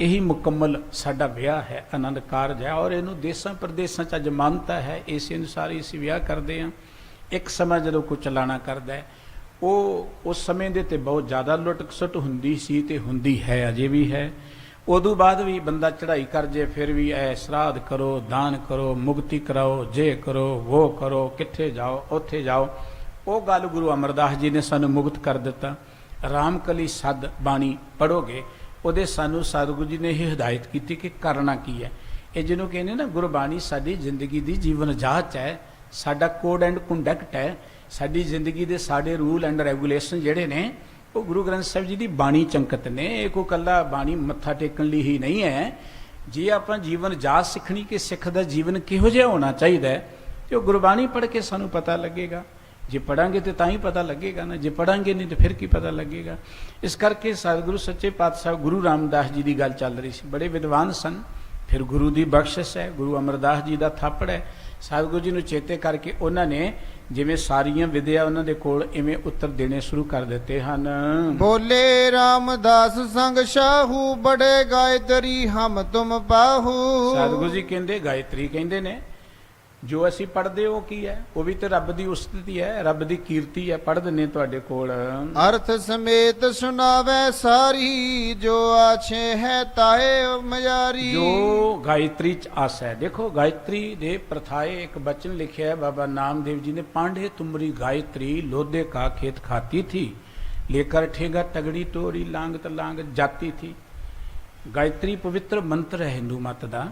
ਇਹੀ ਮੁਕੰਮਲ ਸਾਡਾ ਵਿਆਹ ਹੈ, ਆਨੰਦ ਕਾਰਜ ਹੈ। ਔਰ ਇਹਨੂੰ ਦੇਸਾਂ ਪ੍ਰਦੇਸਾਂ 'ਚ ਅੱਜ ਮਾਨਤਾ ਹੈ, ਇਸੇ ਅਨੁਸਾਰ ਹੀ ਅਸੀਂ ਵਿਆਹ ਕਰਦੇ ਹਾਂ। ਇੱਕ ਸਮਾਂ ਜਦੋਂ ਕੋਈ ਚਲਾਣਾ ਕਰਦਾ ਹੈ, ਉਹ ਉਸ ਸਮੇਂ ਦੇ ਤੇ ਬਹੁਤ ਜ਼ਿਆਦਾ ਲੁੱਟ ਖਸੁੱਟ ਹੁੰਦੀ ਸੀ ਤੇ ਹੁੰਦੀ ਹੈ, ਅਜੇ ਵੀ ਹੈ। ਉਦੋਂ ਬਾਅਦ ਵੀ ਬੰਦਾ ਚੜ੍ਹਾਈ ਕਰ ਜੇ, ਫਿਰ ਵੀ ਐ ਸ਼ਰਾਧ ਕਰੋ, ਦਾਨ ਕਰੋ, ਮੁਕਤੀ ਕਰਾਓ, ਜੇ ਕਰੋ ਵੋ ਕਰੋ, ਕਿੱਥੇ ਜਾਓ ਉੱਥੇ ਜਾਓ। ਉਹ ਗੱਲ ਗੁਰੂ ਅਮਰਦਾਸ ਜੀ ਨੇ ਸਾਨੂੰ ਮੁਕਤ ਕਰ ਦਿੱਤਾ। ਰਾਮਕਲੀ ਸਦ ਬਾਣੀ ਪੜ੍ਹੋਗੇ, ਉਹਦੇ ਸਾਨੂੰ ਸਤਿਗੁਰੂ ਜੀ ਨੇ ਇਹ ਹਦਾਇਤ ਕੀਤੀ ਕਿ ਕਰਨਾ ਕੀ ਹੈ। ਇਹ ਜਿਹਨੂੰ ਕਹਿੰਦੇ ਨਾ, ਗੁਰਬਾਣੀ ਸਾਡੀ ਜ਼ਿੰਦਗੀ ਦੀ ਜੀਵਨ ਜਾਂਚ ਹੈ, ਸਾਡਾ ਕੋਡ ਐਂਡ ਕੰਡਕਟ ਹੈ। ਸਾਡੀ ਜ਼ਿੰਦਗੀ ਦੇ ਸਾਡੇ ਰੂਲ ਐਂਡ ਰੈਗੂਲੇਸ਼ਨ ਜਿਹੜੇ ਨੇ, ਉਹ ਗੁਰੂ ਗ੍ਰੰਥ ਸਾਹਿਬ ਜੀ ਦੀ ਬਾਣੀ ਚੰਕਤ ਨੇ। ਇਹ ਕੋਈ ਇਕੱਲਾ ਬਾਣੀ ਮੱਥਾ ਟੇਕਣ ਲਈ ਹੀ ਨਹੀਂ ਹੈ। ਜੇ ਆਪਾਂ ਜੀਵਨ ਜਾਂਚ ਸਿੱਖਣੀ ਕਿ ਸਿੱਖ ਦਾ ਜੀਵਨ ਕਿਹੋ ਜਿਹਾ ਹੋਣਾ ਚਾਹੀਦਾ ਹੈ, ਤੇ ਉਹ ਗੁਰਬਾਣੀ ਪੜ੍ਹ ਕੇ ਸਾਨੂੰ ਪਤਾ ਲੱਗੇਗਾ। ਜੇ ਪੜਾਂਗੇ ਤੇ ਤਾਂ ਹੀ ਪਤਾ ਲੱਗੇਗਾ ਨਾ, ਜੇ ਪੜਾਂਗੇ ਨਹੀਂ ਤੇ ਫਿਰ ਕੀ ਪਤਾ ਲੱਗੇਗਾ। ਇਸ ਕਰਕੇ ਸਤਿਗੁਰੂ ਸੱਚੇ ਪਾਤਸ਼ਾਹ ਗੁਰੂ ਰਾਮਦਾਸ ਜੀ ਦੀ ਗੱਲ ਚੱਲ ਰਹੀ ਸੀ, ਬੜੇ ਵਿਦਵਾਨ ਸਨ, ਫਿਰ ਗੁਰੂ ਦੀ ਬਖਸ਼ਿਸ਼ ਹੈ, ਗੁਰੂ ਅਮਰਦਾਸ ਜੀ ਦਾ ਥਾਪੜ ਹੈ। ਸਤਿਗੁਰੂ ਜੀ ਨੂੰ ਚੇਤੇ ਕਰਕੇ ਉਹਨਾਂ ਨੇ ਜਿਵੇਂ ਸਾਰੀਆਂ ਵਿਦਿਆ ਉਹਨਾਂ ਦੇ ਕੋਲ ਇਵੇਂ ਉੱਤਰ ਦੇਣੇ ਸ਼ੁਰੂ ਕਰ ਦਿੱਤੇ ਹਨ। ਬੋਲੇ ਰਾਮਦਾਸ ਸੰਗ ਸ਼ਾਹੂ, ਬੜੇ ਗਾਇਤਰੀ ਹਮ ਤੁਮ ਪਾਹੂ। ਸਤਿਗੁਰੂ ਜੀ ਕਹਿੰਦੇ ਗਾਇਤਰੀ ਕਹਿੰਦੇ ਨੇ, ਜੋ ਅਸੀਂ ਪੜ੍ਹਦੇ ਉਹ ਕੀ ਹੈ, ਉਹ ਵੀ ਤੇ ਰੱਬ ਦੀ ਉਸਤਤੀ ਹੈ, ਰੱਬ ਦੀ ਕੀਰਤੀ ਹੈ, ਪੜ੍ਹ ਦਿੰਨੇ ਤੁਹਾਡੇ ਕੋਲ। ਅਰਥ ਸਮੇਤ ਸੁਣਾਵੇ ਸਾਰੀ, ਜੋ ਆਛੇ ਹੈ ਤਾਏ ਮਯਾਰੀ। ਜੋ ਗਾਇਤਰੀ ਚ ਆਸ ਹੈ, ਦੇਖੋ ਗਾਇਤਰੀ ਦੇ ਪ੍ਰਥਾਏ ਇੱਕ ਬਚਨ ਲਿਖਿਆ ਹੈ ਬਾਬਾ ਨਾਮਦੇਵ ਜੀ ਨੇ, ਪਾਂਡੇ ਤੁਮਰੀ ਗਾਇਤਰੀ ਲੋਧੇ ਕਾ ਖੇਤ ਖਾਤੀ ਥੀ, ਲੇकर ठेगा तगड़ी तोरी लांग तलांग जाती थी। ਗਾਇਤਰੀ ਪਵਿੱਤਰ ਮੰਤਰ ਹੈ ਹਿੰਦੂ ਮਤ ਦਾ,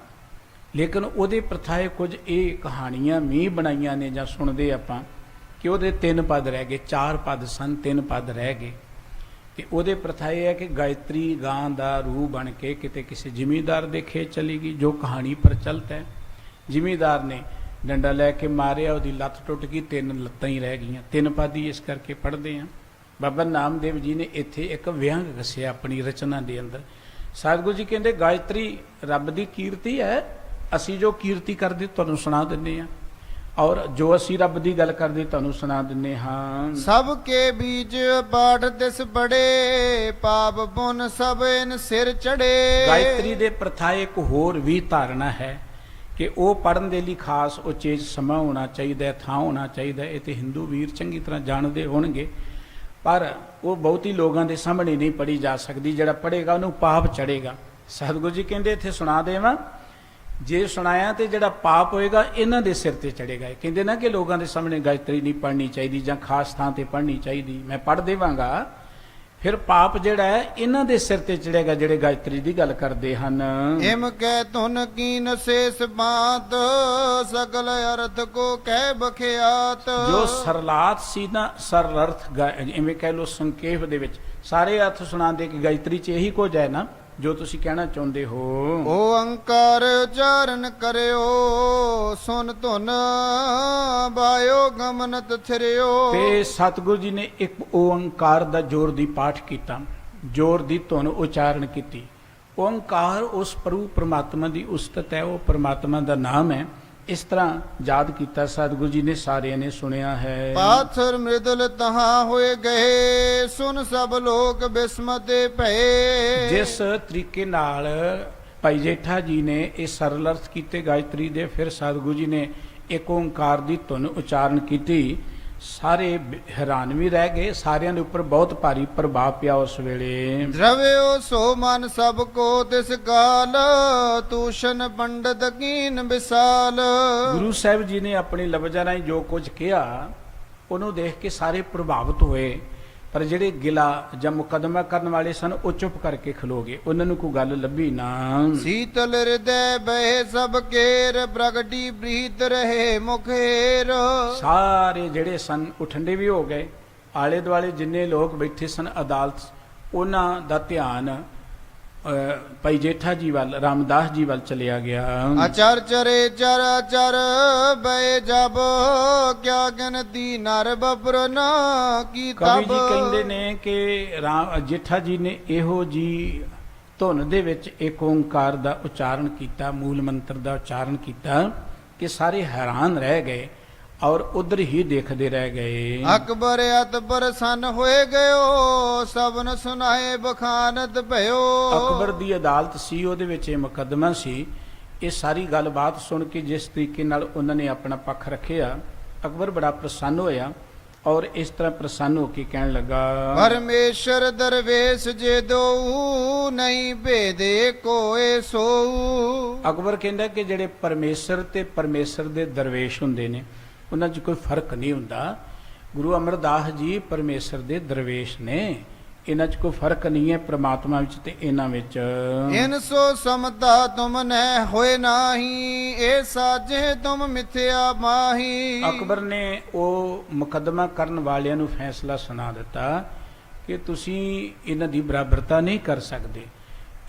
ਲੇਕਿਨ ਉਹਦੇ ਪ੍ਰਥਾਏ ਕੁਝ ਇਹ ਕਹਾਣੀਆਂ ਵੀ ਬਣਾਈਆਂ ਨੇ ਜਾਂ ਸੁਣਦੇ ਆਪਾਂ ਕਿ ਉਹਦੇ 3 ਪਦ ਰਹਿ ਗਏ, 4 ਪਦ ਸਨ, 3 ਪਦ ਰਹਿ ਗਏ। ਤੇ ਉਹਦੇ ਪ੍ਰਥਾਏ ਹੈ ਕਿ ਗਾਇਤਰੀ ਗਾਂ ਦਾ ਰੂਹ ਬਣ ਕੇ ਕਿਤੇ ਕਿਸੇ ਜ਼ਿਮੀਂਦਾਰ ਦੇ ਖੇਤ ਚਲੀ ਗਈ, ਜੋ ਕਹਾਣੀ ਪ੍ਰਚਲਿਤ ਹੈ। ਜ਼ਿਮੀਂਦਾਰ ਨੇ ਡੰਡਾ ਲੈ ਕੇ ਮਾਰਿਆ, ਉਹਦੀ ਲੱਤ ਟੁੱਟ ਗਈ, 3 ਲੱਤਾਂ ਹੀ ਰਹਿ ਗਈਆਂ। 3 ਪਦ ਹੀ ਇਸ ਕਰਕੇ ਪੜ੍ਹਦੇ ਹਾਂ। ਬਾਬਾ ਨਾਮਦੇਵ ਜੀ ਨੇ ਇੱਥੇ ਇੱਕ ਵਿਅੰਗ ਦੱਸਿਆ ਆਪਣੀ ਰਚਨਾ ਦੇ ਅੰਦਰ। ਸਤਿਗੁਰੂ ਜੀ ਕਹਿੰਦੇ ਗਾਇਤਰੀ ਰੱਬ ਦੀ ਕੀਰਤੀ ਹੈ, ਅਸੀਂ ਜੋ ਕੀਰਤੀ ਕਰਦੇ ਤੁਹਾਨੂੰ ਸੁਣਾ ਦਿੰਦੇ ਹਾਂ, ਔਰ ਜੋ ਅਸੀਂ ਰੱਬ ਦੀ ਗੱਲ ਕਰਦੇ ਤੁਹਾਨੂੰ ਸੁਣਾ ਦਿੰਦੇ ਹਾਂ। ਸਭ ਕੇ ਬੀਜ ਪਾਠ ਤਿਸ ਬੜੇ, ਪਾਪ ਪੁੰਨ ਸਭ ਇਨ ਸਿਰ ਚੜੇ। ਗਾਇਤਰੀ ਦੇ ਪ੍ਰਥਾਏ ਇੱਕ ਹੋਰ ਵੀ ਧਾਰਨਾ ਹੈ ਕਿ ਉਹ ਪੜਨ ਦੇ ਲਈ ਖਾਸ ਉਚੇਚ ਸਮਾਂ ਹੋਣਾ ਚਾਹੀਦਾ, ਥਾਂ ਹੋਣਾ ਚਾਹੀਦਾ। ਇਹ ਤੇ ਹਿੰਦੂ ਵੀਰ ਚੰਗੀ ਤਰ੍ਹਾਂ ਜਾਣਦੇ ਹੋਣਗੇ, ਪਰ ਉਹ ਬਹੁਤੀ ਲੋਕਾਂ ਦੇ ਸਾਹਮਣੇ ਨਹੀਂ ਪੜ੍ਹੀ ਜਾ ਸਕਦੀ। ਜਿਹੜਾ ਪੜ੍ਹੇਗਾ ਉਹਨੂੰ ਪਾਪ ਚੜੇਗਾ। ਸਤਿਗੁਰੂ ਜੀ ਕਹਿੰਦੇ ਇੱਥੇ ਸੁਣਾ ਦੇਵਾਂ, ਜੇ ਸੁਣਾਇਆ ਤੇ ਜਿਹੜਾ ਪਾਪ ਹੋਏਗਾ ਇਹਨਾਂ ਦੇ ਸਿਰ ਤੇ ਚੜੇਗਾ। ਕਹਿੰਦੇ ਨਾ ਕਿ ਲੋਕਾਂ ਦੇ ਸਾਹਮਣੇ ਗਾਇਤਰੀ ਨਹੀਂ ਪੜ੍ਹਨੀ ਚਾਹੀਦੀ ਜਾਂ ਖਾਸ ਥਾਂ ਤੇ ਪੜ੍ਹਨੀ ਚਾਹੀਦੀ, ਮੈਂ ਪੜ੍ਹ ਦੇਵਾਂਗਾ, ਫਿਰ ਪਾਪ ਜਿਹੜਾ ਹੈ ਇਹਨਾਂ ਦੇ ਸਿਰ ਤੇ ਚੜੇਗਾ ਜਿਹੜੇ ਗਾਇਤਰੀ ਦੀ ਗੱਲ ਕਰਦੇ ਹਨ। ਇਮ ਕਹਿ ਧੁਨ ਕੀਨ ਸੇਸ ਬਾਤ, ਸਗਲ ਅਰਥ ਕੋ ਕਹਿ ਬਖਿਆਤ। ਜੋ ਸਰਲਾਤ ਸੀ ਨਾ, ਸਰਲ ਅਰਥ ਇਵੇਂ ਕਹਿ ਲੋ ਸੰਖੇਪ ਦੇ ਵਿੱਚ ਸਾਰੇ ਅਰਥ ਸੁਣਾਉਂਦੇ ਕਿ ਗਾਇਤਰੀ ਚ ਇਹੀ ਕੁਝ ਹੈ ਨਾ ਜੋ ਤੁਸੀਂ ਕਹਿਣਾ ਚਾਹੁੰਦੇ ਹੋ। ਓੰਕਾਰ ਉਚਾਰਨ ਕਰਿਓ, ਸੁਨ ਧੁਨ ਬਾਇਓ ਗਮਨਤ ਥਿਰਿਓ। ਤੇ ਸਤਿਗੁਰੂ ਜੀ ਨੇ ਇੱਕ ਓੰਕਾਰ ਦਾ ਜ਼ੋਰ ਦੀ ਪਾਠ ਕੀਤਾ, ਜ਼ੋਰ ਦੀ ਧੁਨ ਉਚਾਰਨ ਕੀਤੀ। ਓੰਕਾਰ ਉਸ ਪ੍ਰਭੂ ਪਰਮਾਤਮਾ ਦੀ ਉਸਤਤ ਹੈ, ਉਹ ਪਰਮਾਤਮਾ ਦਾ ਨਾਮ ਹੈ। ਇਸ ਤਰ੍ਹਾਂ ਯਾਦ ਕੀਤਾ ਸਤਿਗੁਰੂ ਜੀ ਨੇ, ਸਾਰਿਆਂ ਨੇ ਸੁਣਿਆ ਹੈ। ਪਾਥਰ ਮ੍ਰਿਦਲ ਤਹਾਂ ਹੋਏ ਗਏ, ਸੁਨ ਸਭ ਲੋਕ ਬਿਸਮਤੇ ਭਏ। ਜਿਸ ਤਰੀਕੇ ਨਾਲ ਭਾਈ ਜੇਠਾ ਜੀ ਨੇ ਇਹ ਸਰਲ ਅਰਥ ਕੀਤੇ ਗਾਇਤਰੀ ਦੇ, ਫਿਰ ਸਤਿਗੁਰੂ ਜੀ ਨੇ ਇੱਕ ਓੰਕਾਰ ਦੀ ਧੁਨ ਉਚਾਰਨ ਕੀਤੀ, ਸਾਰੇ ਹੈਰਾਨ ਵੀ ਰਹਿ ਗਏ। ਸਾਰਿਆਂ ਦੇ ਉੱਪਰ ਬਹੁਤ ਭਾਰੀ ਪ੍ਰਭਾਵ ਪਿਆ ਉਸ ਵੇਲੇ। द्रव्यो सो मन सब को तिस काल, तूषण पंडित कीन विशाल। ਗੁਰੂ ਸਾਹਿਬ ਜੀ ਨੇ ਆਪਣੇ ਲਫ਼ਜ਼ਾਂ ਰਾਹੀਂ ਜੋ ਕੁਝ ਕਿਹਾ ਉਹਨੂੰ ਦੇਖ ਕੇ ਸਾਰੇ ਪ੍ਰਭਾਵਿਤ ਹੋਏ, ਪਰ ਜਿਹੜੇ ਗਿਲਾ ਜਾਂ ਮੁਕੱਦਮਾ ਕਰਨ ਵਾਲੇ ਸਨ ਉਹ ਚੁੱਪ ਕਰਕੇ ਖਲੋ ਗਏ, ਉਹਨਾਂ ਨੂੰ ਕੋਈ ਗੱਲ ਲੱਭੀ ਨਾ। शीतल हृदय बहे सब केर, प्रगटी प्रीत रहे मुखेर। ਸਾਰੇ ਜਿਹੜੇ ਸਨ ਉਹ ਠੰਡੇ ਵੀ ਹੋ ਗਏ। ਆਲੇ ਦੁਆਲੇ ਜਿੰਨੇ ਲੋਕ ਬੈਠੇ ਸਨ ਅਦਾਲਤ, ਉਹਨਾਂ ਦਾ ਧਿਆਨ ਭਾਈ ਜੇਠਾ ਜੀ ਵੱਲ, ਰਾਮਦਾਸ ਜੀ ਵੱਲ ਚਲਿਆ ਗਿਆ। अचर चरे चर चर बहे जब, क्या गिनती नर बपर न की ਕਵੀ तब। ਜੀ ਕਹਿੰਦੇ ਨੇ ਕਿ ਜੇਠਾ ਜੀ ਨੇ ਇਹੋ ਜੀ ਧੁਨ ਦੇ ਵਿੱਚ ਇੱਕ ਓੰਕਾਰ ਦਾ ਉਚਾਰਨ ਕੀਤਾ, ਮੂਲ ਮੰਤਰ ਦਾ ਉਚਾਰਨ ਕੀਤਾ ਕਿ ਸਾਰੇ ਹੈਰਾਨ ਰਹਿ ਗਏ ਔਰ ਉਧਰ ਹੀ ਦੇਖਦੇ ਰਹਿ ਗਏ। अकबर अत प्रसन्न होए गयो, सबन सुनाए बखानत भयो। ਅਕਬਰ ਦੀ ਅਦਾਲਤ ਸੀ, ਉਹਦੇ ਵਿੱਚ ਇਹ ਮੁਕੱਦਮਾ ਸੀ। ਇਹ ਸਾਰੀ ਗੱਲਬਾਤ ਸੁਣ ਕੇ ਜਿਸ ਤਰੀਕੇ ਨਾਲ ਉਹਨਾਂ ਨੇ ਆਪਣਾ ਪੱਖ ਰੱਖਿਆ, ਅਕਬਰ ਬੜਾ ਪ੍ਰਸੰਨ ਹੋਇਆ ਔਰ ਇਸ ਤਰ੍ਹਾਂ ਪ੍ਰਸੰਨ ਹੋ ਕੇ ਕਹਿਣ ਲੱਗਾ, परमेश्वर दरवेश जे दो, नहीं भेदे कोए सो। ਅਕਬਰ ਕਹਿੰਦਾ ਕਿ ਜਿਹੜੇ ਪਰਮੇਸ਼ਰ ਤੇ ਪਰਮੇਸ਼ਰ ਦੇ ਦਰਵੇਸ਼ ਹੁੰਦੇ ਨੇ ਉਹਨਾਂ 'ਚ ਕੋਈ ਫਰਕ ਨਹੀਂ ਹੁੰਦਾ। ਗੁਰੂ ਅਮਰਦਾਸ ਜੀ ਪਰਮੇਸ਼ਰ ਦੇ ਦਰਵੇਸ਼ ਨੇ, ਇਹਨਾਂ 'ਚ ਕੋਈ ਫਰਕ ਨਹੀਂ ਹੈ ਪ੍ਰਮਾਤਮਾ ਵਿੱਚ ਤੇ ਇਹਨਾਂ ਵਿੱਚ। इन सो समता तुम ने होए नाही, ए साजे तुम मिथ्या माही। ਅਕਬਰ ਨੇ ਉਹ ਮੁਕੱਦਮਾ ਕਰਨ ਵਾਲਿਆਂ ਨੂੰ ਫੈਸਲਾ ਸੁਣਾ ਦਿੱਤਾ ਕਿ ਤੁਸੀਂ ਇਹਨਾਂ ਦੀ ਬਰਾਬਰਤਾ ਨਹੀਂ ਕਰ ਸਕਦੇ।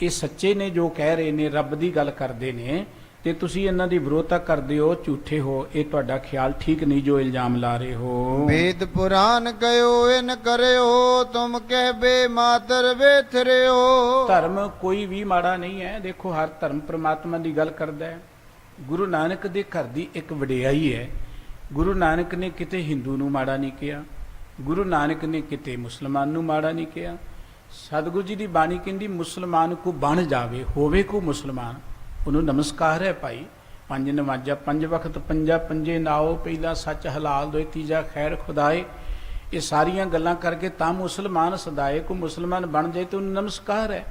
ਇਹ ਸੱਚੇ ਨੇ ਜੋ ਕਹਿ ਰਹੇ ਨੇ, ਰੱਬ ਦੀ ਗੱਲ ਕਰਦੇ ਨੇ, ਤੇ ਤੁਸੀਂ ਇਹਨਾਂ ਦੀ ਵਿਰੋਧਤਾ ਕਰਦੇ ਹੋ, ਝੂਠੇ ਹੋ, ਇਹ ਤੁਹਾਡਾ ਖਿਆਲ ਠੀਕ ਨਹੀਂ ਜੋ ਇਲਜ਼ਾਮ ਲਾ ਰਹੇ ਹੋ। ਵੇਦ ਪੁਰਾਨ ਕਯੋ ਇਨ ਕਰਿਓ ਤੁਮ ਕਹਿਬੇ ਮਾਤਰ ਵੇਥਰਿਓ। ਧਰਮ ਕੋਈ ਵੀ ਮਾੜਾ ਨਹੀਂ ਹੈ। ਦੇਖੋ ਹਰ ਧਰਮ ਪ੍ਰਮਾਤਮਾ ਦੀ ਗੱਲ ਕਰਦਾ ਹੈ। ਗੁਰੂ ਨਾਨਕ ਦੇ ਘਰ ਦੀ ਇੱਕ ਵਡਿਆਈ ਹੈ। ਗੁਰੂ ਨਾਨਕ ਨੇ ਕਿਤੇ ਹਿੰਦੂ ਨੂੰ ਮਾੜਾ ਨਹੀਂ ਕਿਹਾ, ਗੁਰੂ ਨਾਨਕ ਨੇ ਕਿਤੇ ਮੁਸਲਮਾਨ ਨੂੰ ਮਾੜਾ ਨਹੀਂ ਕਿਹਾ। ਸਤਿਗੁਰੂ ਜੀ ਦੀ ਬਾਣੀ ਕਹਿੰਦੀ ਮੁਸਲਮਾਨ ਕੋ ਬਣ ਜਾਵੇ, ਹੋਵੇ ਕੋ ਮੁਸਲਮਾਨ, ਉਹਨੂੰ ਨਮਸਕਾਰ ਹੈ ਭਾਈ। ਪੰਜ ਨਮਾਜ਼ਾਂ, ਪੰਜ ਵਕਤ ਪੰਜਾ ਪੰਜੇ ਨਾਓ, ਪਹਿਲਾ ਸੱਚ ਹਲਾਲ ਦੋਏ, ਤੀਜਾ ਖੈਰ ਖੁਦਾਏ, ਇਹ ਸਾਰੀਆਂ ਗੱਲਾਂ ਕਰਕੇ ਤਾਂ ਮੁਸਲਮਾਨ ਸਦਾਏ। ਕੋ ਮੁਸਲਮਾਨ ਬਣ ਜਾਏ ਤੇ ਉਹਨੂੰ ਨਮਸਕਾਰ ਹੈ।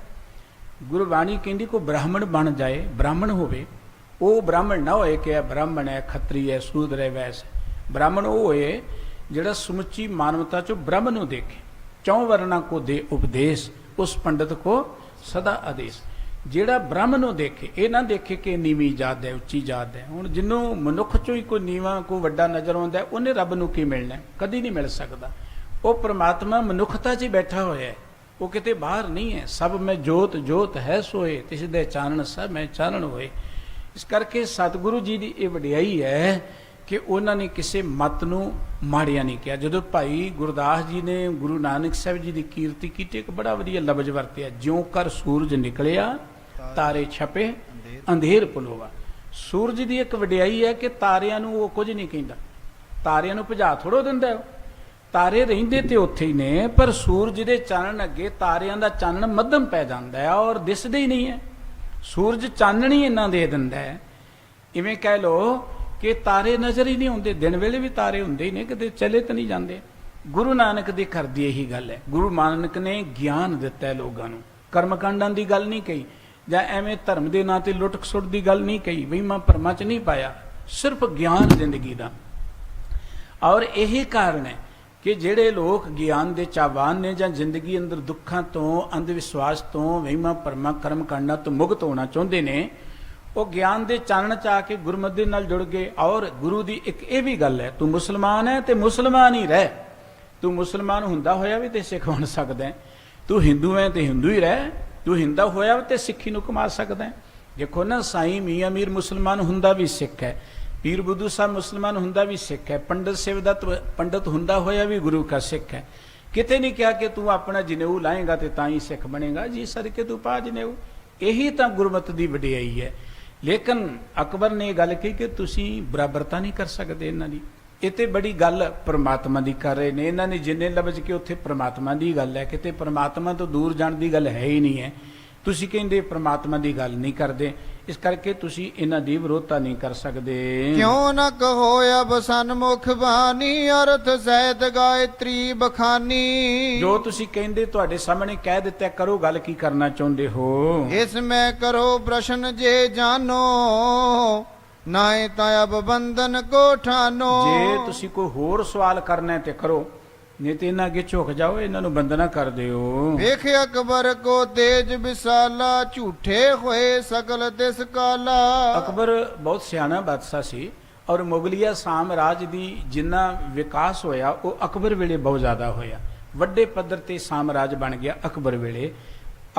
ਗੁਰਬਾਣੀ ਕਹਿੰਦੀ ਕੋ ਬ੍ਰਾਹਮਣ ਬਣ ਜਾਏ, ਬ੍ਰਾਹਮਣ ਹੋਵੇ, ਉਹ ਬ੍ਰਾਹਮਣ ਨਾ ਹੋਏ ਕਿ ਇਹ ਬ੍ਰਾਹਮਣ ਹੈ, ਖੱਤਰੀ ਹੈ, ਸ਼ੂਦਰ ਹੈ, ਵੈਸ ਹੈ। ਬ੍ਰਾਹਮਣ ਉਹ ਹੋਏ ਜਿਹੜਾ ਸਮੁੱਚੀ ਮਾਨਵਤਾ ਚੋਂ ਬ੍ਰਹਮ ਨੂੰ ਦੇਖੇ। ਚੌਂ ਵਰਨਾ ਕੋ ਦੇ ਉਪਦੇਸ਼, ਉਸ ਪੰਡਤ ਕੋ ਸਦਾ ਆਦੇਸ਼। ਜਿਹੜਾ ਬ੍ਰਹਮ ਨੂੰ ਦੇਖੇ, ਇਹ ਨਾ ਦੇਖੇ ਕਿ ਨੀਵੀਂ ਜਾਤ ਹੈ, ਉੱਚੀ ਜਾਤ ਹੈ। ਹੁਣ ਜਿਹਨੂੰ ਮਨੁੱਖ ਚੋਂ ਹੀ ਕੋਈ ਨੀਵਾਂ ਕੋਈ ਵੱਡਾ ਨਜ਼ਰ ਆਉਂਦਾ, ਉਹਨੇ ਰੱਬ ਨੂੰ ਕੀ ਮਿਲਣਾ? ਕਦੀ ਨਹੀਂ ਮਿਲ ਸਕਦਾ। ਉਹ ਪ੍ਰਮਾਤਮਾ ਮਨੁੱਖਤਾ 'ਚ ਹੀ ਬੈਠਾ ਹੋਇਆ ਹੈ, ਉਹ ਕਿਤੇ ਬਾਹਰ ਨਹੀਂ ਹੈ। ਸਭ ਮੈਂ ਜੋਤ ਜੋਤ ਹੈ ਸੋਏ, ਤਿਸ ਦੇ ਚਾਨਣ ਸਭ ਮੈਂ ਚਾਨਣ ਹੋਏ। ਇਸ ਕਰਕੇ ਸਤਿਗੁਰੂ ਜੀ ਦੀ ਇਹ ਵਡਿਆਈ ਹੈ ਕਿ ਉਹਨਾਂ ਨੇ ਕਿਸੇ ਮਤ ਨੂੰ ਮਾੜਿਆ ਨਹੀਂ ਕਿਹਾ। ਜਦੋਂ ਭਾਈ ਗੁਰਦਾਸ ਜੀ ਨੇ ਗੁਰੂ ਨਾਨਕ ਸਾਹਿਬ ਜੀ ਦੀ ਕੀਰਤੀ ਕੀਤੀ, ਇੱਕ ਬੜਾ ਵਧੀਆ ਲਫ਼ਜ਼ ਵਰਤਿਆ, ਜਿਉਂ ਕਰ ਸੂਰਜ ਨਿਕਲਿਆ ਤਾਰੇ ਛਪੇ ਅੰਧੇਰ ਪਲੋਵਾ। ਸੂਰਜ ਦੀ ਇੱਕ ਵਡਿਆਈ ਹੈ ਕਿ ਤਾਰਿਆਂ ਨੂੰ ਉਹ ਕੁਝ ਨਹੀਂ ਕਹਿੰਦਾ, ਤਾਰਿਆਂ ਨੂੰ ਭਜਾ ਥੋੜੋ ਦਿੰਦਾ। ਤਾਰੇ ਰਹਿੰਦੇ ਤੇ ਉੱਥੇ ਹੀ ਨੇ, ਪਰ ਸੂਰਜ ਦੇ ਚਾਨਣ ਅੱਗੇ ਤਾਰਿਆਂ ਦਾ ਚਾਨਣ ਮੱਧਮ ਪੈ ਜਾਂਦਾ ਹੈ ਔਰ ਦਿਸਦੇ ਹੀ ਨਹੀਂ ਹੈ। ਸੂਰਜ ਚਾਨਣ ਹੀ ਇਹਨਾਂ ਦੇ ਦਿੰਦਾ ਹੈ। ਇਵੇਂ ਕਹਿ ਲੋ ਕਿ ਤਾਰੇ ਨਜ਼ਰ ਹੀ ਨਹੀਂ ਆਉਂਦੇ, ਦਿਨ ਵੇਲੇ ਵੀ ਤਾਰੇ ਹੁੰਦੇ ਹੀ ਨੇ, ਕਿਤੇ ਚਲੇ ਤਾਂ ਨਹੀਂ ਜਾਂਦੇ। ਗੁਰੂ ਨਾਨਕ ਦੇ ਘਰ ਦੀ ਇਹੀ ਗੱਲ ਹੈ। ਗੁਰੂ ਨਾਨਕ ਨੇ ਗਿਆਨ ਦਿੱਤਾ ਹੈ ਲੋਕਾਂ ਨੂੰ, ਕਰਮਕਾਂਡਾਂ ਦੀ ਗੱਲ ਨਹੀਂ ਕਹੀ, ਜਾਂ ਐਵੇਂ ਧਰਮ ਦੇ ਨਾਂ ਤੇ ਲੁੱਟ ਖਸੁੱਟ ਦੀ ਗੱਲ ਨਹੀਂ ਕਹੀ, ਵਹਿਮਾਂ ਭਰਮਾਂ 'ਚ ਨਹੀਂ ਪਾਇਆ, ਸਿਰਫ ਗਿਆਨ ਜ਼ਿੰਦਗੀ ਦਾ। ਔਰ ਇਹੀ ਕਾਰਨ ਹੈ ਕਿ ਜਿਹੜੇ ਲੋਕ ਗਿਆਨ ਦੇ ਚਾਹਵਾਨ ਨੇ ਜਾਂ ਜ਼ਿੰਦਗੀ ਅੰਦਰ ਦੁੱਖਾਂ ਤੋਂ, ਅੰਧ ਵਿਸ਼ਵਾਸ ਤੋਂ, ਵਹਿਮਾਂ ਭਰਮਾਂ ਕਰਮਕਾਂਡਾਂ ਤੋਂ ਮੁਕਤ ਹੋਣਾ ਚਾਹੁੰਦੇ ਨੇ, ਉਹ ਗਿਆਨ ਦੇ ਚਾਨਣ 'ਚ ਆ ਕੇ ਗੁਰਮਤਿ ਨਾਲ ਜੁੜ ਗਏ। ਔਰ ਗੁਰੂ ਦੀ ਇੱਕ ਇਹ ਵੀ ਗੱਲ ਹੈ, ਤੂੰ ਮੁਸਲਮਾਨ ਹੈ ਤੇ ਮੁਸਲਮਾਨ ਹੀ ਰਹਿ। ਤੂੰ ਮੁਸਲਮਾਨ ਹੁੰਦਾ ਹੋਇਆ ਵੀ ਤੇ ਸਿੱਖ ਬਣ ਸਕਦਾ ਹੈ, ਤੂੰ ਹਿੰਦੂ ਹੈ ਤੇ ਹਿੰਦੂ ਹੀ ਰਹਿ, ਤੂੰ ਹਿੰਦਾ ਹੋਇਆ ਤੇ ਸਿੱਖੀ ਨੂੰ ਕਮਾ ਸਕਦਾ ਹੈ। ਦੇਖੋ ਨਾ, ਸਾਈਂ ਮੀਆਂ ਮੀਰ ਮੁਸਲਮਾਨ ਹੁੰਦਾ ਵੀ ਸਿੱਖ ਹੈ, ਪੀਰ ਬੁੱਧੂ ਸਾਹਿਬ ਮੁਸਲਮਾਨ ਹੁੰਦਾ ਵੀ ਸਿੱਖ ਹੈ, ਪੰਡਤ ਸਿਵਦੱਤ ਪੰਡਤ ਹੁੰਦਾ ਹੋਇਆ ਵੀ ਗੁਰੂ ਕਾ ਸਿੱਖ ਹੈ। ਕਿਤੇ ਨਹੀਂ ਕਿਹਾ ਕਿ ਤੂੰ ਆਪਣਾ ਜਨੇਊ ਲਾਏਗਾ ਤੇ ਤਾਂ ਹੀ ਸਿੱਖ ਬਣੇਗਾ, ਜੀ ਸਦਕੇ ਤੂੰ ਪਾ ਜਨੇਊ। ਇਹੀ ਤਾਂ ਗੁਰਮਤਿ ਦੀ ਵਡਿਆਈ ਹੈ। ਲੇਕਿਨ ਅਕਬਰ ਨੇ ਇਹ ਗੱਲ ਕਹੀ ਕਿ ਤੁਸੀਂ ਬਰਾਬਰਤਾ ਨਹੀਂ ਕਰ ਸਕਦੇ ਇਹਨਾਂ ਦੀ। ਇਹ ਤੇ ਬੜੀ ਗੱਲ ਪ੍ਰਮਾਤਮਾ ਦੀ ਕਰ ਰਹੇ ਨੇ। ਇਹਨਾਂ ਨੇ ਜਿੰਨੇ ਲਫ਼ਜ਼ ਕਿ ਉੱਥੇ ਪ੍ਰਮਾਤਮਾ ਦੀ ਗੱਲ ਹੈ, ਕਿਤੇ ਪ੍ਰਮਾਤਮਾ ਤੋਂ ਦੂਰ ਜਾਣ ਦੀ ਗੱਲ ਹੈ ਹੀ ਨਹੀਂ ਹੈ। ਤੁਸੀਂ ਕਹਿੰਦੇ ਪ੍ਰਮਾਤਮਾ ਦੀ ਗੱਲ ਨਹੀਂ ਕਰਦੇ, ਇਸ ਕਰਕੇ ਤੁਸੀਂ ਇਹਨਾਂ ਦੀ ਵਿਰੋਧਤਾ ਨਹੀਂ ਕਰ ਸਕਦੇ। ਕਿਉਂ ਨਾ ਕਹੋ ਅਬ ਸਨਮੁਖ ਬਾਣੀ, ਅਰਥ ਸਹਿਤ ਗਾਇਤਰੀ ਬਖਾਨੀ। ਜੋ ਤੁਸੀਂ ਕਹਿੰਦੇ ਤੁਹਾਡੇ ਸਾਹਮਣੇ ਕਹਿ ਦਿੱਤਾ, ਕਰੋ ਗੱਲ ਕੀ ਕਰਨਾ ਚਾਹੁੰਦੇ ਹੋ। ਇਸ ਮੈਂ ਕਰੋ ਪ੍ਰਸ਼ਨ ਜੇ ਜਾਨੋ, ਨਾਏ ਤਾਂ ਅਬ ਬੰਧਨ ਕੋ ਠਾਨੋ। ਜੇ ਤੁਸੀਂ ਕੋਈ ਹੋਰ ਸਵਾਲ ਕਰਨਾ ਹੈ ਤੇ ਕਰੋ, ਨਹੀਂ ਤੇ ਇਹਨਾਂ ਅੱਗੇ ਝੁਕ ਜਾਓ, ਇਹਨਾਂ ਨੂੰ ਬੰਦਨਾ ਕਰ ਦਿਓ। ਵੇਖ ਅਕਬਰ ਕੋ ਤੇਜ ਵਿਸਾਲਾ, ਝੂਠੇ ਹੋਏ ਸਕਲ ਤਿਸ ਕਾਲਾ। ਅਕਬਰ ਬਹੁਤ ਸਿਆਣਾ ਬਾਦਸ਼ਾਹ ਸੀ ਔਰ ਮੁਗਲਿਆ ਸਾਮਰਾਜ ਦੀ ਜਿੰਨਾ ਵਿਕਾਸ ਹੋਇਆ ਉਹ ਅਕਬਰ ਵੇਲੇ ਬਹੁਤ ਜ਼ਿਆਦਾ ਹੋਇਆ। ਵੱਡੇ ਪੱਧਰ ਤੇ ਸਾਮਰਾਜ ਬਣ ਗਿਆ ਅਕਬਰ ਵੇਲੇ।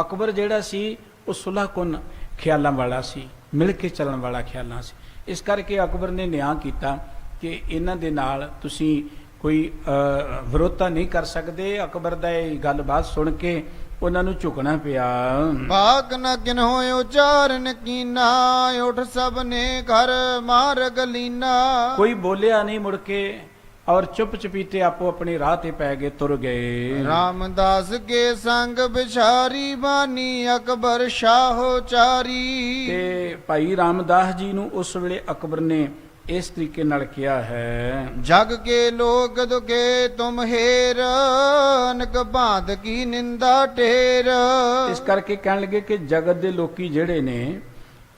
ਅਕਬਰ ਜਿਹੜਾ ਸੀ ਉਹ ਸੁਲਹਕੁਨ ਖਿਆਲਾਂ ਵਾਲਾ ਸੀ, ਮਿਲ ਕੇ ਚੱਲਣ ਵਾਲਾ ਖਿਆਲਾਂ ਸੀ। ਇਸ ਕਰਕੇ ਅਕਬਰ ਨੇ ਨਿਆਂ ਕੀਤਾ ਕਿ ਇਹਨਾਂ ਦੇ ਨਾਲ ਤੁਸੀਂ ਕੋਈ ਵਿਰੋਧਤਾ ਨਹੀਂ ਕਰ ਸਕਦੇ। ਅਕਬਰ ਦਾ ਇਹ ਗੱਲਬਾਤ ਸੁਣ ਕੇ ਉਹਨਾਂ ਨੂੰ ਝੁਕਣਾ ਪਿਆ। ਬਾਕ ਨ ਕਿਨਹੁ ਉਚਾਰਨ ਕੀਨਾ, ਉਠ ਸਭ ਨੇ ਘਰ ਮਾਰ ਗਲੀਨਾ। ਕੋਈ ਬੋਲਿਆ ਨਹੀਂ ਮੁੜ ਕੇ ਔਰ ਚੁੱਪ ਚਪੀਤੇ ਆਪੋ ਆਪਣੇ ਰਾਹ ਤੇ ਪੈ ਗਏ, ਤੁਰ ਗਏ। ਰਾਮਦਾਸ ਕੇ ਸੰਗ ਵਿਚਾਰੀ ਬਾਨੀ, ਅਕਬਰ ਸ਼ਾਹੋ ਚਾਰੀ। ਤੇ ਭਾਈ ਰਾਮਦਾਸ ਜੀ ਨੂੰ ਉਸ ਵੇਲੇ ਅਕਬਰ ਨੇ ਇਸ ਤਰੀਕੇ ਨਾਲ ਕਿਹਾ ਹੈ, ਜਗ ਕੇ ਲੋਕ ਦੁਖੇ ਤੁਮ ਹੇਰ, ਅਨਕ ਭਾਂਤ ਕੀ ਨਿੰਦਾ ਢੇਰ। ਇਸ ਕਰਕੇ ਕਹਿਣ ਲੱਗੇ ਕਿ ਜਗਤ ਦੇ ਲੋਕੀ ਜਿਹੜੇ ਨੇ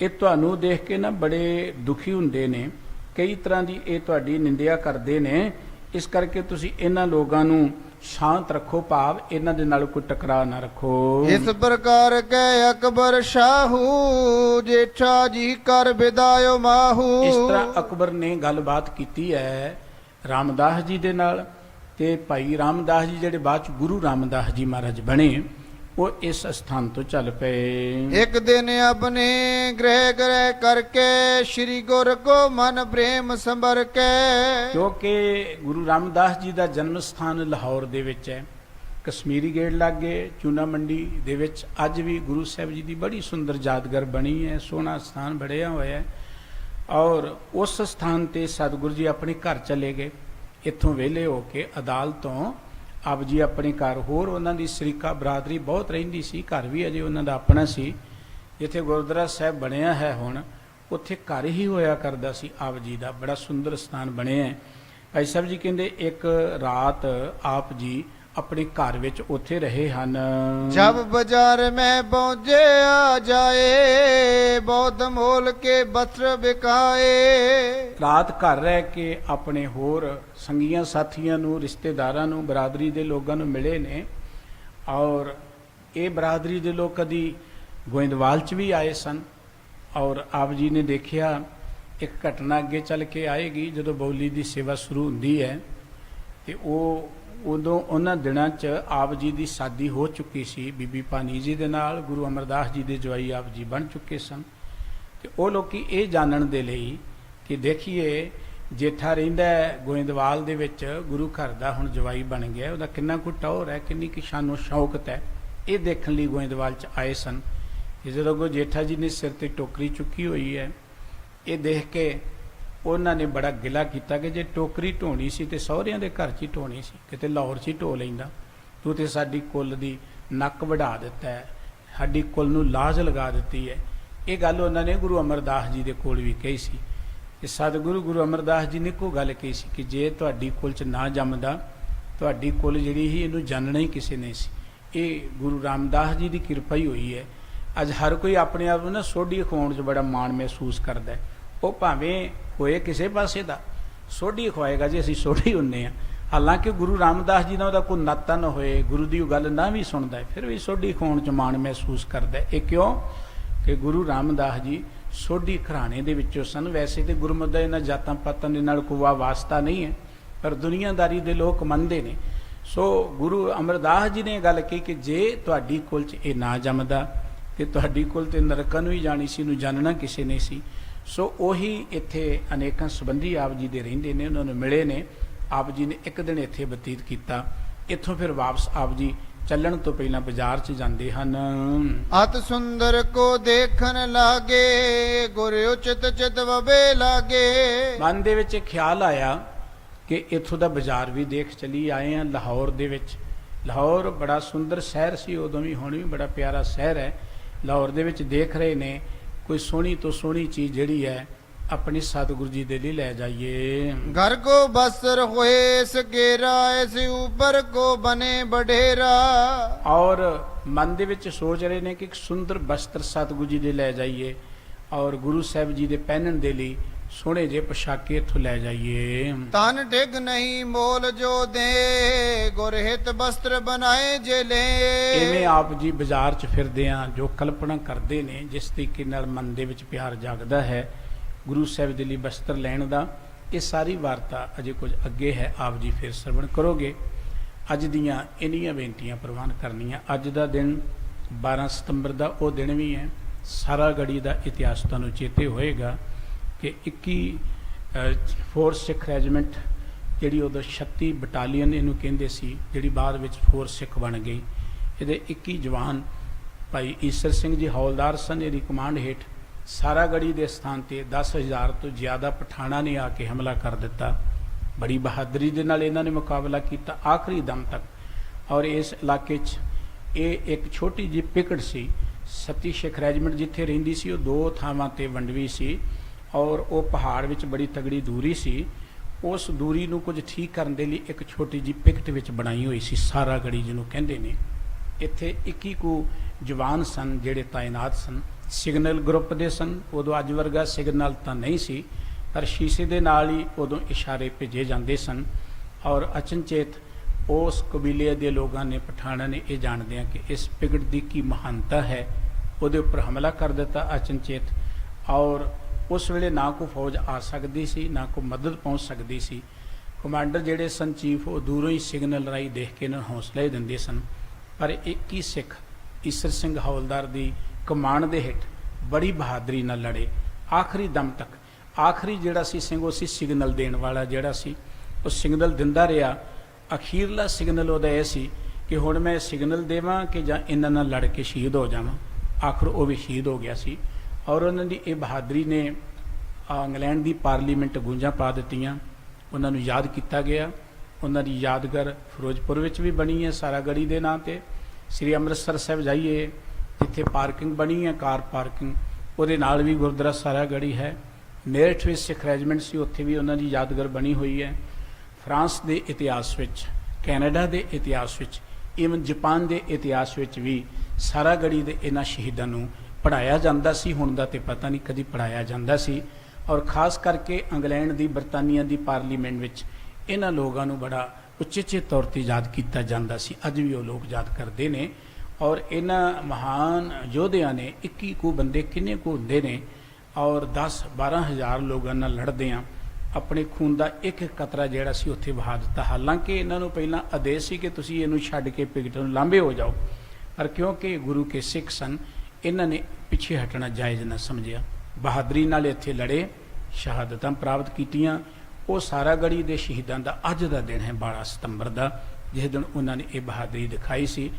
ਇਹ ਤੁਹਾਨੂੰ ਦੇਖ ਕੇ ਨਾ ਬੜੇ ਦੁਖੀ ਹੁੰਦੇ ਨੇ, ਕਈ ਤਰ੍ਹਾਂ ਦੀ ਇਹ ਤੁਹਾਡੀ ਨਿੰਦਿਆ ਕਰਦੇ ਨੇ। ਇਸ ਕਰਕੇ ਤੁਸੀਂ ਇਹਨਾਂ ਲੋਕਾਂ ਨੂੰ ਸ਼ਾਂਤ ਰੱਖੋ, ਭਾਵ ਇਹਨਾਂ ਦੇ ਨਾਲ ਕੋਈ ਟਕਰਾਅ ਨਾ ਰੱਖੋ। ਇਸ ਪ੍ਰਕਾਰ ਕਹਿ ਅਕਬਰ ਸ਼ਾਹੂ, ਜੇਠਾ ਜੀ ਕਰ ਵਿਦਾਇਓ ਮਾਹੂ। ਇਸ ਤਰ੍ਹਾਂ ਅਕਬਰ ਨੇ ਗੱਲਬਾਤ ਕੀਤੀ ਹੈ ਰਾਮਦਾਸ ਜੀ ਦੇ ਨਾਲ। ਤੇ ਭਾਈ ਰਾਮਦਾਸ ਜੀ ਜਿਹੜੇ ਬਾਅਦ ਚ ਗੁਰੂ ਰਾਮਦਾਸ ਜੀ ਮਹਾਰਾਜ ਬਣੇ, ਉਹ ਇਸ ਸਥਾਨ ਤੋਂ ਚੱਲ ਪਏ। ਇੱਕ ਦਿਨ ਆਪਣੇ ਗ੍ਰਹਿ ਗ੍ਰਹਿ ਕਰਕੇ ਸ੍ਰੀ ਗੁਰ ਕੋ ਮਨ ਪ੍ਰੇਮ ਸੰਭਰ ਕੇ। ਕਿਉਂਕਿ ਗੁਰੂ ਰਾਮਦਾਸ ਜੀ ਦਾ ਜਨਮ ਸਥਾਨ ਲਾਹੌਰ ਦੇ ਵਿੱਚ ਹੈ, ਕਸ਼ਮੀਰੀ ਗੇਟ ਲਾਗੇ ਚੂਨਾ ਮੰਡੀ ਦੇ ਵਿੱਚ ਅੱਜ ਵੀ ਗੁਰੂ ਸਾਹਿਬ ਜੀ ਦੀ ਬੜੀ ਸੁੰਦਰ ਯਾਦਗਾਰ ਬਣੀ ਹੈ, ਸੋਹਣਾ ਸਥਾਨ ਬਣਿਆ ਹੋਇਆ ਹੈ। ਔਰ ਉਸ ਸਥਾਨ ਤੇ ਸਤਿਗੁਰੂ ਜੀ ਆਪਣੇ ਘਰ ਚਲੇ ਗਏ। ਇੱਥੋਂ ਵਿਹਲੇ ਹੋ ਕੇ ਅਦਾਲਤੋਂ ਆਪ ਜੀ ਆਪਣੇ ਘਰ, ਹੋਰ ਉਹਨਾਂ ਦੀ ਸਰੀਕਾ ਬਰਾਦਰੀ ਬਹੁਤ ਰਹਿੰਦੀ ਸੀ, ਘਰ ਵੀ ਅਜੇ ਉਹਨਾਂ ਦਾ ਆਪਣਾ ਸੀ। ਜਿੱਥੇ ਗੁਰਦੁਆਰਾ ਸਾਹਿਬ ਬਣਿਆ ਹੈ ਹੁਣ, ਉੱਥੇ ਘਰ ਹੀ ਹੋਇਆ ਕਰਦਾ ਸੀ ਆਪ ਜੀ ਦਾ, ਬੜਾ ਸੁੰਦਰ ਸਥਾਨ ਬਣਿਆ ਹੈ। ਭਾਈ ਸਾਹਿਬ ਜੀ ਕਹਿੰਦੇ ਇੱਕ ਰਾਤ ਆਪ ਜੀ ਆਪਣੇ ਘਰ ਵਿੱਚ ਉੱਥੇ ਰਹੇ ਹਨ। ਜਬ ਬਾਜ਼ਾਰ ਮੈਂ ਪਹੁੰਚੇ ਆ ਜਾਏ, ਬਹੁਤ ਮੋਲ ਕੇ ਬਸਤਰ ਵਿਕਾਏ। ਰਾਤ ਘਰ ਰਹਿ ਕੇ ਆਪਣੇ ਹੋਰ ਸੰਗੀਆਂ ਸਾਥੀਆਂ ਨੂੰ, ਰਿਸ਼ਤੇਦਾਰਾਂ ਨੂੰ, ਬਰਾਦਰੀ ਦੇ ਲੋਕਾਂ ਨੂੰ ਮਿਲੇ ਨੇ। ਔਰ ਇਹ ਬਰਾਦਰੀ ਦੇ ਲੋਕ ਕਦੀ ਗੋਇੰਦਵਾਲ 'ਚ ਵੀ ਆਏ ਸਨ। ਔਰ ਆਪ ਜੀ ਨੇ ਦੇਖਿਆ ਇੱਕ ਘਟਨਾ ਅੱਗੇ ਚੱਲ ਕੇ ਆਏਗੀ, ਜਦੋਂ ਬੌਲੀ ਦੀ ਸੇਵਾ ਸ਼ੁਰੂ ਹੁੰਦੀ ਹੈ ਤੇ ਉਦੋਂ ਉਹਨਾਂ ਦਿਨਾਂ 'ਚ ਆਪ ਜੀ ਦੀ ਸ਼ਾਦੀ ਹੋ ਚੁੱਕੀ ਸੀ ਬੀਬੀ ਭਾਨੀ ਜੀ ਦੇ ਨਾਲ। ਗੁਰੂ ਅਮਰਦਾਸ ਜੀ ਦੇ ਜਵਾਈ ਆਪ ਜੀ ਬਣ ਚੁੱਕੇ ਸਨ। ਤੇ ਉਹ ਲੋਕੀ ਇਹ ਜਾਣਨ ਦੇ ਲਈ ਕਿ ਦੇਖੀਏ ਜੇਠਾ ਰਹਿੰਦਾ ਗੋਇੰਦਵਾਲ ਦੇ ਵਿੱਚ, ਗੁਰੂ ਘਰ ਦਾ ਹੁਣ ਜਵਾਈ ਬਣ ਗਿਆ, ਉਹਦਾ ਕਿੰਨਾ ਕੁ ਟੌਰ ਹੈ, ਕਿੰਨੀ ਕੁ ਸ਼ਾਨੋ ਸ਼ੌਕਤ ਹੈ, ਇਹ ਦੇਖਣ ਲਈ ਗੋਇੰਦਵਾਲ 'ਚ ਆਏ ਸਨ। ਤੇ ਜਦੋਂ ਕੋ ਜੇਠਾ ਜੀ ਨੇ ਸਿਰ ਤੇ ਟੋਕਰੀ ਚੁੱਕੀ ਹੋਈ ਹੈ, ਇਹ ਦੇਖ ਕੇ ਉਹਨਾਂ ਨੇ ਬੜਾ ਗਿਲਾ ਕੀਤਾ ਕਿ ਜੇ ਟੋਕਰੀ ਢੋਣੀ ਸੀ ਤੇ ਸਹੁਰਿਆਂ ਦੇ ਘਰ 'ਚ ਹੀ ਢੋਣੀ ਸੀ, ਕਿਤੇ ਲਾਹੌਰ 'ਚ ਹੀ ਢੋ ਲੈਂਦਾ। ਤੂੰ ਤੇ ਸਾਡੀ ਕੁੱਲ ਦੀ ਨੱਕ ਵਢਾ ਦਿੱਤਾ ਹੈ, ਸਾਡੀ ਕੁੱਲ ਨੂੰ ਲਾਜ ਲਗਾ ਦਿੱਤੀ ਹੈ। ਇਹ ਗੱਲ ਉਹਨਾਂ ਨੇ ਗੁਰੂ ਅਮਰਦਾਸ ਜੀ ਦੇ ਕੋਲ ਵੀ ਕਹੀ ਸੀ। ਕਿ ਸਤਿਗੁਰੂ ਗੁਰੂ ਅਮਰਦਾਸ ਜੀ ਨੇ ਇੱਕੋ ਗੱਲ ਕਹੀ ਸੀ ਕਿ ਜੇ ਤੁਹਾਡੀ ਕੁੱਲ 'ਚ ਨਾ ਜੰਮਦਾ, ਤੁਹਾਡੀ ਕੁੱਲ ਜਿਹੜੀ ਸੀ ਇਹਨੂੰ ਜਾਣਨਾ ਹੀ ਕਿਸੇ ਨੇ ਸੀ। ਇਹ ਗੁਰੂ ਰਾਮਦਾਸ ਜੀ ਦੀ ਕਿਰਪਾ ਹੀ ਹੋਈ ਹੈ। ਅੱਜ ਹਰ ਕੋਈ ਆਪਣੇ ਆਪ ਨੂੰ ਨਾ ਸੋਢੀ ਖਵਾਉਣ 'ਚ ਬੜਾ ਮਾਣ ਮਹਿਸੂਸ ਕਰਦਾ ਹੈ। ਉਹ ਭਾਵੇਂ ਹੋਏ ਕਿਸੇ ਪਾਸੇ ਦਾ, ਸੋਢੀ ਖਵਾਏਗਾ ਜੇ ਅਸੀਂ ਸੋਢੀ ਹੁੰਨੇ ਆ। ਹਾਲਾਂਕਿ ਗੁਰੂ ਰਾਮਦਾਸ ਜੀ ਨਾਲ ਉਹਦਾ ਕੋਈ ਨਾਤਾ ਨਾ ਹੋਏ, ਗੁਰੂ ਦੀ ਉਹ ਗੱਲ ਨਾ ਵੀ ਸੁਣਦਾ ਹੈ, ਫਿਰ ਵੀ ਸੋਢੀ ਖਵਾਉਣ 'ਚ ਮਾਣ ਮਹਿਸੂਸ ਕਰਦਾ ਹੈ। ਇਹ ਕਿਉਂ? ਕਿ ਗੁਰੂ ਰਾਮਦਾਸ ਜੀ ਸੋਢੀ ਘਰਾਣੇ ਦੇ ਵਿੱਚੋਂ ਸਨ। ਵੈਸੇ ਤੇ ਗੁਰਮਤਿ ਦਾ ਇਹਨਾਂ ਜਾਤਾਂ ਪਾਤਾਂ ਦੇ ਨਾਲ ਕੋਈ ਵਾਸਤਾ ਨਹੀਂ ਹੈ, ਪਰ ਦੁਨੀਆਦਾਰੀ ਦੇ ਲੋਕ ਮੰਨਦੇ ਨੇ। ਸੋ ਗੁਰੂ ਅਮਰਦਾਸ ਜੀ ਨੇ ਗੱਲ ਕਹੀ ਕਿ ਜੇ ਤੁਹਾਡੀ ਕੁੱਲ 'ਚ ਇਹ ਨਾ ਜੰਮਦਾ ਤੇ ਤੁਹਾਡੀ ਕੁੱਲ ਤੇ ਨਰਕਾਂ ਨੂੰ ਹੀ ਜਾਣੀ ਸੀ, ਇਹਨੂੰ ਜਾਣਨਾ ਕਿਸੇ ਨੇ ਸੀ। ਸੋ ਉਹੀ ਇੱਥੇ ਅਨੇਕਾਂ ਸੰਬੰਧੀ ਆਪ ਜੀ ਦੇ ਰਹਿੰਦੇ ਨੇ, ਉਹਨਾਂ ਨੂੰ ਮਿਲੇ ਨੇ। ਆਪ ਜੀ ਨੇ ਇੱਕ ਦਿਨ ਇੱਥੇ ਬਤੀਤ ਕੀਤਾ। ਇੱਥੋਂ ਫਿਰ ਵਾਪਸ ਆਪ ਜੀ ਚੱਲਣ ਤੋਂ ਪਹਿਲਾਂ ਬਾਜ਼ਾਰ 'ਚ ਜਾਂਦੇ ਹਨ। ਅਤ ਸੁੰਦਰ ਕੋ ਦੇਖਣ ਲਾਗੇ, ਗੁਰ ਉਚਿਤ ਚਿਤ ਵਬੇ ਲਾਗੇ। ਮਨ ਦੇ ਵਿੱਚ ਖਿਆਲ ਆਇਆ ਕਿ ਇੱਥੋਂ ਦਾ ਬਾਜ਼ਾਰ ਵੀ ਦੇਖ ਚਲੀ ਆਏ ਹਾਂ ਲਾਹੌਰ ਦੇ ਵਿੱਚ। ਲਾਹੌਰ ਬੜਾ ਸੁੰਦਰ ਸ਼ਹਿਰ ਸੀ ਉਦੋਂ ਵੀ, ਹੁਣ ਵੀ ਬੜਾ ਪਿਆਰਾ ਸ਼ਹਿਰ ਹੈ। ਲਾਹੌਰ ਦੇ ਵਿੱਚ ਦੇਖ ਰਹੇ ਨੇ ਕੋਈ ਸੋਹਣੀ ਤੋਂ ਸੋਹਣੀ ਚੀਜ਼ ਜਿਹੜੀ ਹੈ अपने सतगुरु जी दे लिए ले जाइए। घर को बस्तर होए सकेरा, ऐसे ऊपर को बने बढ़ेरा। और मन दे विच सोच रहे ने कि एक सुंदर बस्तर सतगुरु जी दे ले जाइए और गुरु साहब जी दे पहनन दे लिए सोने जे पोशाके इथों ले जाइए। तन टिक नहीं मोल जो दे, गुरहित वस्त्र बनाए जे ले। इवें आप जी बाजार च फिरदे आ जो कल्पना करते ने, जिस तरीके नाल मन दे विच प्यार जागदा है गुरु साहब दे लिए वस्त्र लैण दा, ये सारी वार्ता अजे कुछ अगे है, आप जी फिर श्रवण करोगे। अज दियां इन्नियां बेनतियां प्रवान करनियां। अज दा दिन 12 सितंबर दा वो दिन भी है। सारा गढ़ी दा इतिहास तुहानूं चेते होएगा कि 21 फोर्स सिख रैजीमेंट जिहड़ी उदों 36 बटालीयन इहनूं कहिंदे सी, जिहड़ी बाद विच फोर्स सिख बन गई। इहदे 21 जवान भाई ईसर सिंह जी हौलदार सन, इहदी कमांड हेठ सारा गढ़ी के स्थान पर 10,000 तो ज़्यादा पठाणा ने आके हमला कर दिता। बड़ी बहादुरी के नाल इन्होंने मुकाबला किया आखिरी दम तक। और इस इलाके ये एक छोटी जी पिकड़ सी, सती सिख रैजीमेंट जिथे रहिंदी सी, वो 2 थावां ते वंडवी सी और वो पहाड़ विच बड़ी तगड़ी दूरी सी। उस दूरी नूं कुछ ठीक करने के लिए एक छोटी जी पिकट विच बनाई हुई सी, सारा गढ़ी जिन्हों कहंदे ने। इत्थे 21 को जवान सन जिहड़े तैनात सन, सिग्नल ग्रुप दे सन। उदों अज वर्गा सिग्नल तो नहीं सी, पर शीशे दे नाल ही उदों इशारे भेजे जाते सन। और अचनचेत उस कबीले के लोगों ने, पठाणा ने यह जानते हैं कि इस पिगड़ की की महानता है, उहदे उपर हमला कर दिता अचनचेत। और उस वेले ना कोई फौज आ सकती सी, ना कोई मदद पहुँच सकती सी। कमांडर जिहड़े सन चीफ, वो दूरों ही सिग्नल राही देख के इन्हां नूं हौसला ही दिंदे सन। पर 21 सिख ਈਸਰ ਸਿੰਘ ਹੌਲਦਾਰ ਦੀ ਕਮਾਂਡ ਦੇ ਹੇਠ ਬੜੀ ਬਹਾਦਰੀ ਨਾਲ ਲੜੇ ਆਖਰੀ ਦਮ ਤੱਕ। ਆਖਰੀ ਜਿਹੜਾ ਸੀ ਸਿੰਘ ਉਹ ਸੀ ਸਿਗਨਲ ਦੇਣ ਵਾਲਾ, ਜਿਹੜਾ ਸੀ ਉਹ ਸਿਗਨਲ ਦਿੰਦਾ ਰਿਹਾ। ਅਖੀਰਲਾ ਸਿਗਨਲ ਉਹਦਾ ਇਹ ਸੀ ਕਿ ਹੁਣ ਮੈਂ ਸਿਗਨਲ ਦੇਵਾਂ ਕਿ ਜਾਂ ਇਹਨਾਂ ਨਾਲ ਲੜ ਕੇ ਸ਼ਹੀਦ ਹੋ ਜਾਵਾਂ। ਆਖਰ ਉਹ ਵੀ ਸ਼ਹੀਦ ਹੋ ਗਿਆ ਸੀ। ਔਰ ਉਹਨਾਂ ਦੀ ਇਹ ਬਹਾਦਰੀ ਨੇ ਇੰਗਲੈਂਡ ਦੀ ਪਾਰਲੀਮੈਂਟ ਗੂੰਜਾਂ ਪਾ ਦਿੱਤੀਆਂ। ਉਹਨਾਂ ਨੂੰ ਯਾਦ ਕੀਤਾ ਗਿਆ। ਉਹਨਾਂ ਦੀ ਯਾਦਗਾਰ ਫਿਰੋਜ਼ਪੁਰ ਵਿੱਚ ਵੀ ਬਣੀ ਹੈ ਸਾਰਾਗੜ੍ਹੀ ਦੇ ਨਾਂ ਤੇ। ਸ੍ਰੀ ਅੰਮ੍ਰਿਤਸਰ ਸਾਹਿਬ ਜਾਈਏ ਜਿੱਥੇ ਪਾਰਕਿੰਗ ਬਣੀ ਹੈ, ਕਾਰ ਪਾਰਕਿੰਗ, ਉਹਦੇ ਨਾਲ ਵੀ ਗੁਰਦੁਆਰਾ ਸਾਰਾਗੜ੍ਹੀ ਹੈ। ਮੇਰਠ ਵਿੱਚ ਸਿੱਖ ਰੈਜੀਮੈਂਟ ਸੀ, ਉੱਥੇ ਵੀ ਉਹਨਾਂ ਦੀ ਯਾਦਗਾਰ ਬਣੀ ਹੋਈ ਹੈ। ਫਰਾਂਸ ਦੇ ਇਤਿਹਾਸ ਵਿੱਚ, ਕੈਨੇਡਾ ਦੇ ਇਤਿਹਾਸ ਵਿੱਚ, ਈਵਨ ਜਾਪਾਨ ਦੇ ਇਤਿਹਾਸ ਵਿੱਚ ਵੀ ਸਾਰਾਗੜ੍ਹੀ ਦੇ ਇਹਨਾਂ ਸ਼ਹੀਦਾਂ ਨੂੰ ਪੜ੍ਹਾਇਆ ਜਾਂਦਾ ਸੀ। ਹੁਣ ਦਾ ਤੇ ਪਤਾ ਨਹੀਂ, ਕਦੀ ਪੜ੍ਹਾਇਆ ਜਾਂਦਾ ਸੀ। ਔਰ ਖਾਸ ਕਰਕੇ ਇੰਗਲੈਂਡ ਦੀ, ਬਰਤਾਨੀਆ ਦੀ ਪਾਰਲੀਮੈਂਟ ਵਿੱਚ ਇਹਨਾਂ ਲੋਕਾਂ ਨੂੰ ਬੜਾ ਉਚੇਚੇ ਤੌਰ ਤੇ ਯਾਦ ਕੀਤਾ ਜਾਂਦਾ ਸੀ। ਅੱਜ ਵੀ ਉਹ ਲੋਕ ਯਾਦ ਕਰਦੇ ਨੇ। ਔਰ ਇਹਨਾਂ ਮਹਾਨ ਯੋਧਿਆਂ ਨੇ 21 ਕੁ ਬੰਦੇ ਕਿੰਨੇ ਕੁ ਹੁੰਦੇ ਨੇ, ਔਰ 10-12 ਹਜ਼ਾਰ ਲੋਕਾਂ ਨਾਲ ਲੜਦੇ ਆ, ਆਪਣੇ ਖੂਨ ਦਾ ਇੱਕ ਇੱਕ ਕਤਰਾ ਜਿਹੜਾ ਸੀ ਉੱਥੇ ਵਹਾ ਦਿੱਤਾ। ਹਾਲਾਂਕਿ ਇਹਨਾਂ ਨੂੰ ਪਹਿਲਾਂ ਆਦੇਸ਼ ਸੀ ਕਿ ਤੁਸੀਂ ਇਹਨੂੰ ਛੱਡ ਕੇ ਪਿਕਟ ਨੂੰ ਲਾਂਭੇ ਹੋ ਜਾਓ, ਪਰ ਕਿਉਂਕਿ ਗੁਰੂ ਕੇ ਸਿੱਖ ਸਨ, ਇਹਨਾਂ ਨੇ ਪਿੱਛੇ ਹਟਣਾ ਜਾਇਜ਼ ਨਾ ਸਮਝਿਆ। ਬਹਾਦਰੀ ਨਾਲ ਇੱਥੇ ਲੜੇ, ਸ਼ਹਾਦਤਾਂ ਪ੍ਰਾਪਤ ਕੀਤੀਆਂ। ਉਹ ਸਾਰਾਗੜ੍ਹੀ ਦੇ ਸ਼ਹੀਦਾਂ ਦਾ ਅੱਜ ਦਾ ਦਿਨ ਹੈ 12 ਸਤੰਬਰ ਦਾ, ਜਿਸ ਦਿਨ ਉਹਨਾਂ ਨੇ ਇਹ ਬਹਾਦਰੀ ਦਿਖਾਈ ਸੀ।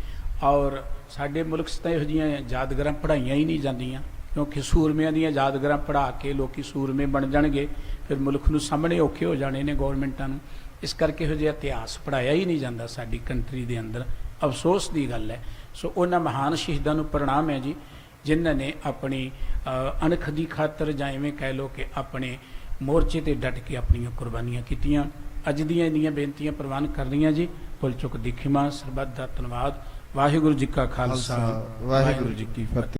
ਔਰ ਸਾਡੇ ਮੁਲਕ 'ਚ ਤਾਂ ਇਹੋ ਜਿਹੀਆਂ ਯਾਦਗਾਰਾਂ ਪੜ੍ਹਾਈਆਂ ਹੀ ਨਹੀਂ ਜਾਂਦੀਆਂ, ਕਿਉਂਕਿ ਸੂਰਮਿਆਂ ਦੀਆਂ ਯਾਦਗਾਰਾਂ ਪੜ੍ਹਾ ਕੇ ਲੋਕੀ ਸੂਰਮੇ ਬਣ ਜਾਣਗੇ, ਫਿਰ ਮੁਲਕ ਨੂੰ ਸਾਹਮਣੇ ਔਖੇ ਹੋ ਜਾਣੇ ਨੇ ਗੌਰਮੈਂਟਾਂ ਨੂੰ। ਇਸ ਕਰਕੇ ਇਹੋ ਜਿਹਾ ਇਤਿਹਾਸ ਪੜ੍ਹਾਇਆ ਹੀ ਨਹੀਂ ਜਾਂਦਾ ਸਾਡੀ ਕੰਟਰੀ ਦੇ ਅੰਦਰ। ਅਫਸੋਸ ਦੀ ਗੱਲ ਹੈ। ਸੋ ਉਹਨਾਂ ਮਹਾਨ ਸ਼ਹੀਦਾਂ ਨੂੰ ਪ੍ਰਣਾਮ ਹੈ ਜੀ, ਜਿਨ੍ਹਾਂ ਨੇ ਆਪਣੀ ਅਣਖ ਦੀ ਖਾਤਰ, ਜਾਂ ਇਵੇਂ ਕਹਿ ਲਓ ਕਿ ਆਪਣੇ ਮੋਰਚੇ ਤੇ ਡਟ ਕੇ ਆਪਣੀਆਂ ਕੁਰਬਾਨੀਆਂ ਕੀਤੀਆਂ। ਅੱਜ ਦੀਆਂ ਇੰਨੀਆਂ ਬੇਨਤੀਆਂ ਪ੍ਰਵਾਨ ਕਰ ਰਹੀਆਂ ਜੀ। ਭੁੱਲ ਚੁੱਕ ਦੀ ਖਿਮਾ। ਸਰਬੱਤ ਦਾ ਧੰਨਵਾਦ। ਵਾਹਿਗੁਰੂ ਜੀ ਕਾ ਖਾਲਸਾ, ਵਾਹਿਗੁਰੂ ਜੀ ਕੀ ਫਤਿਹ।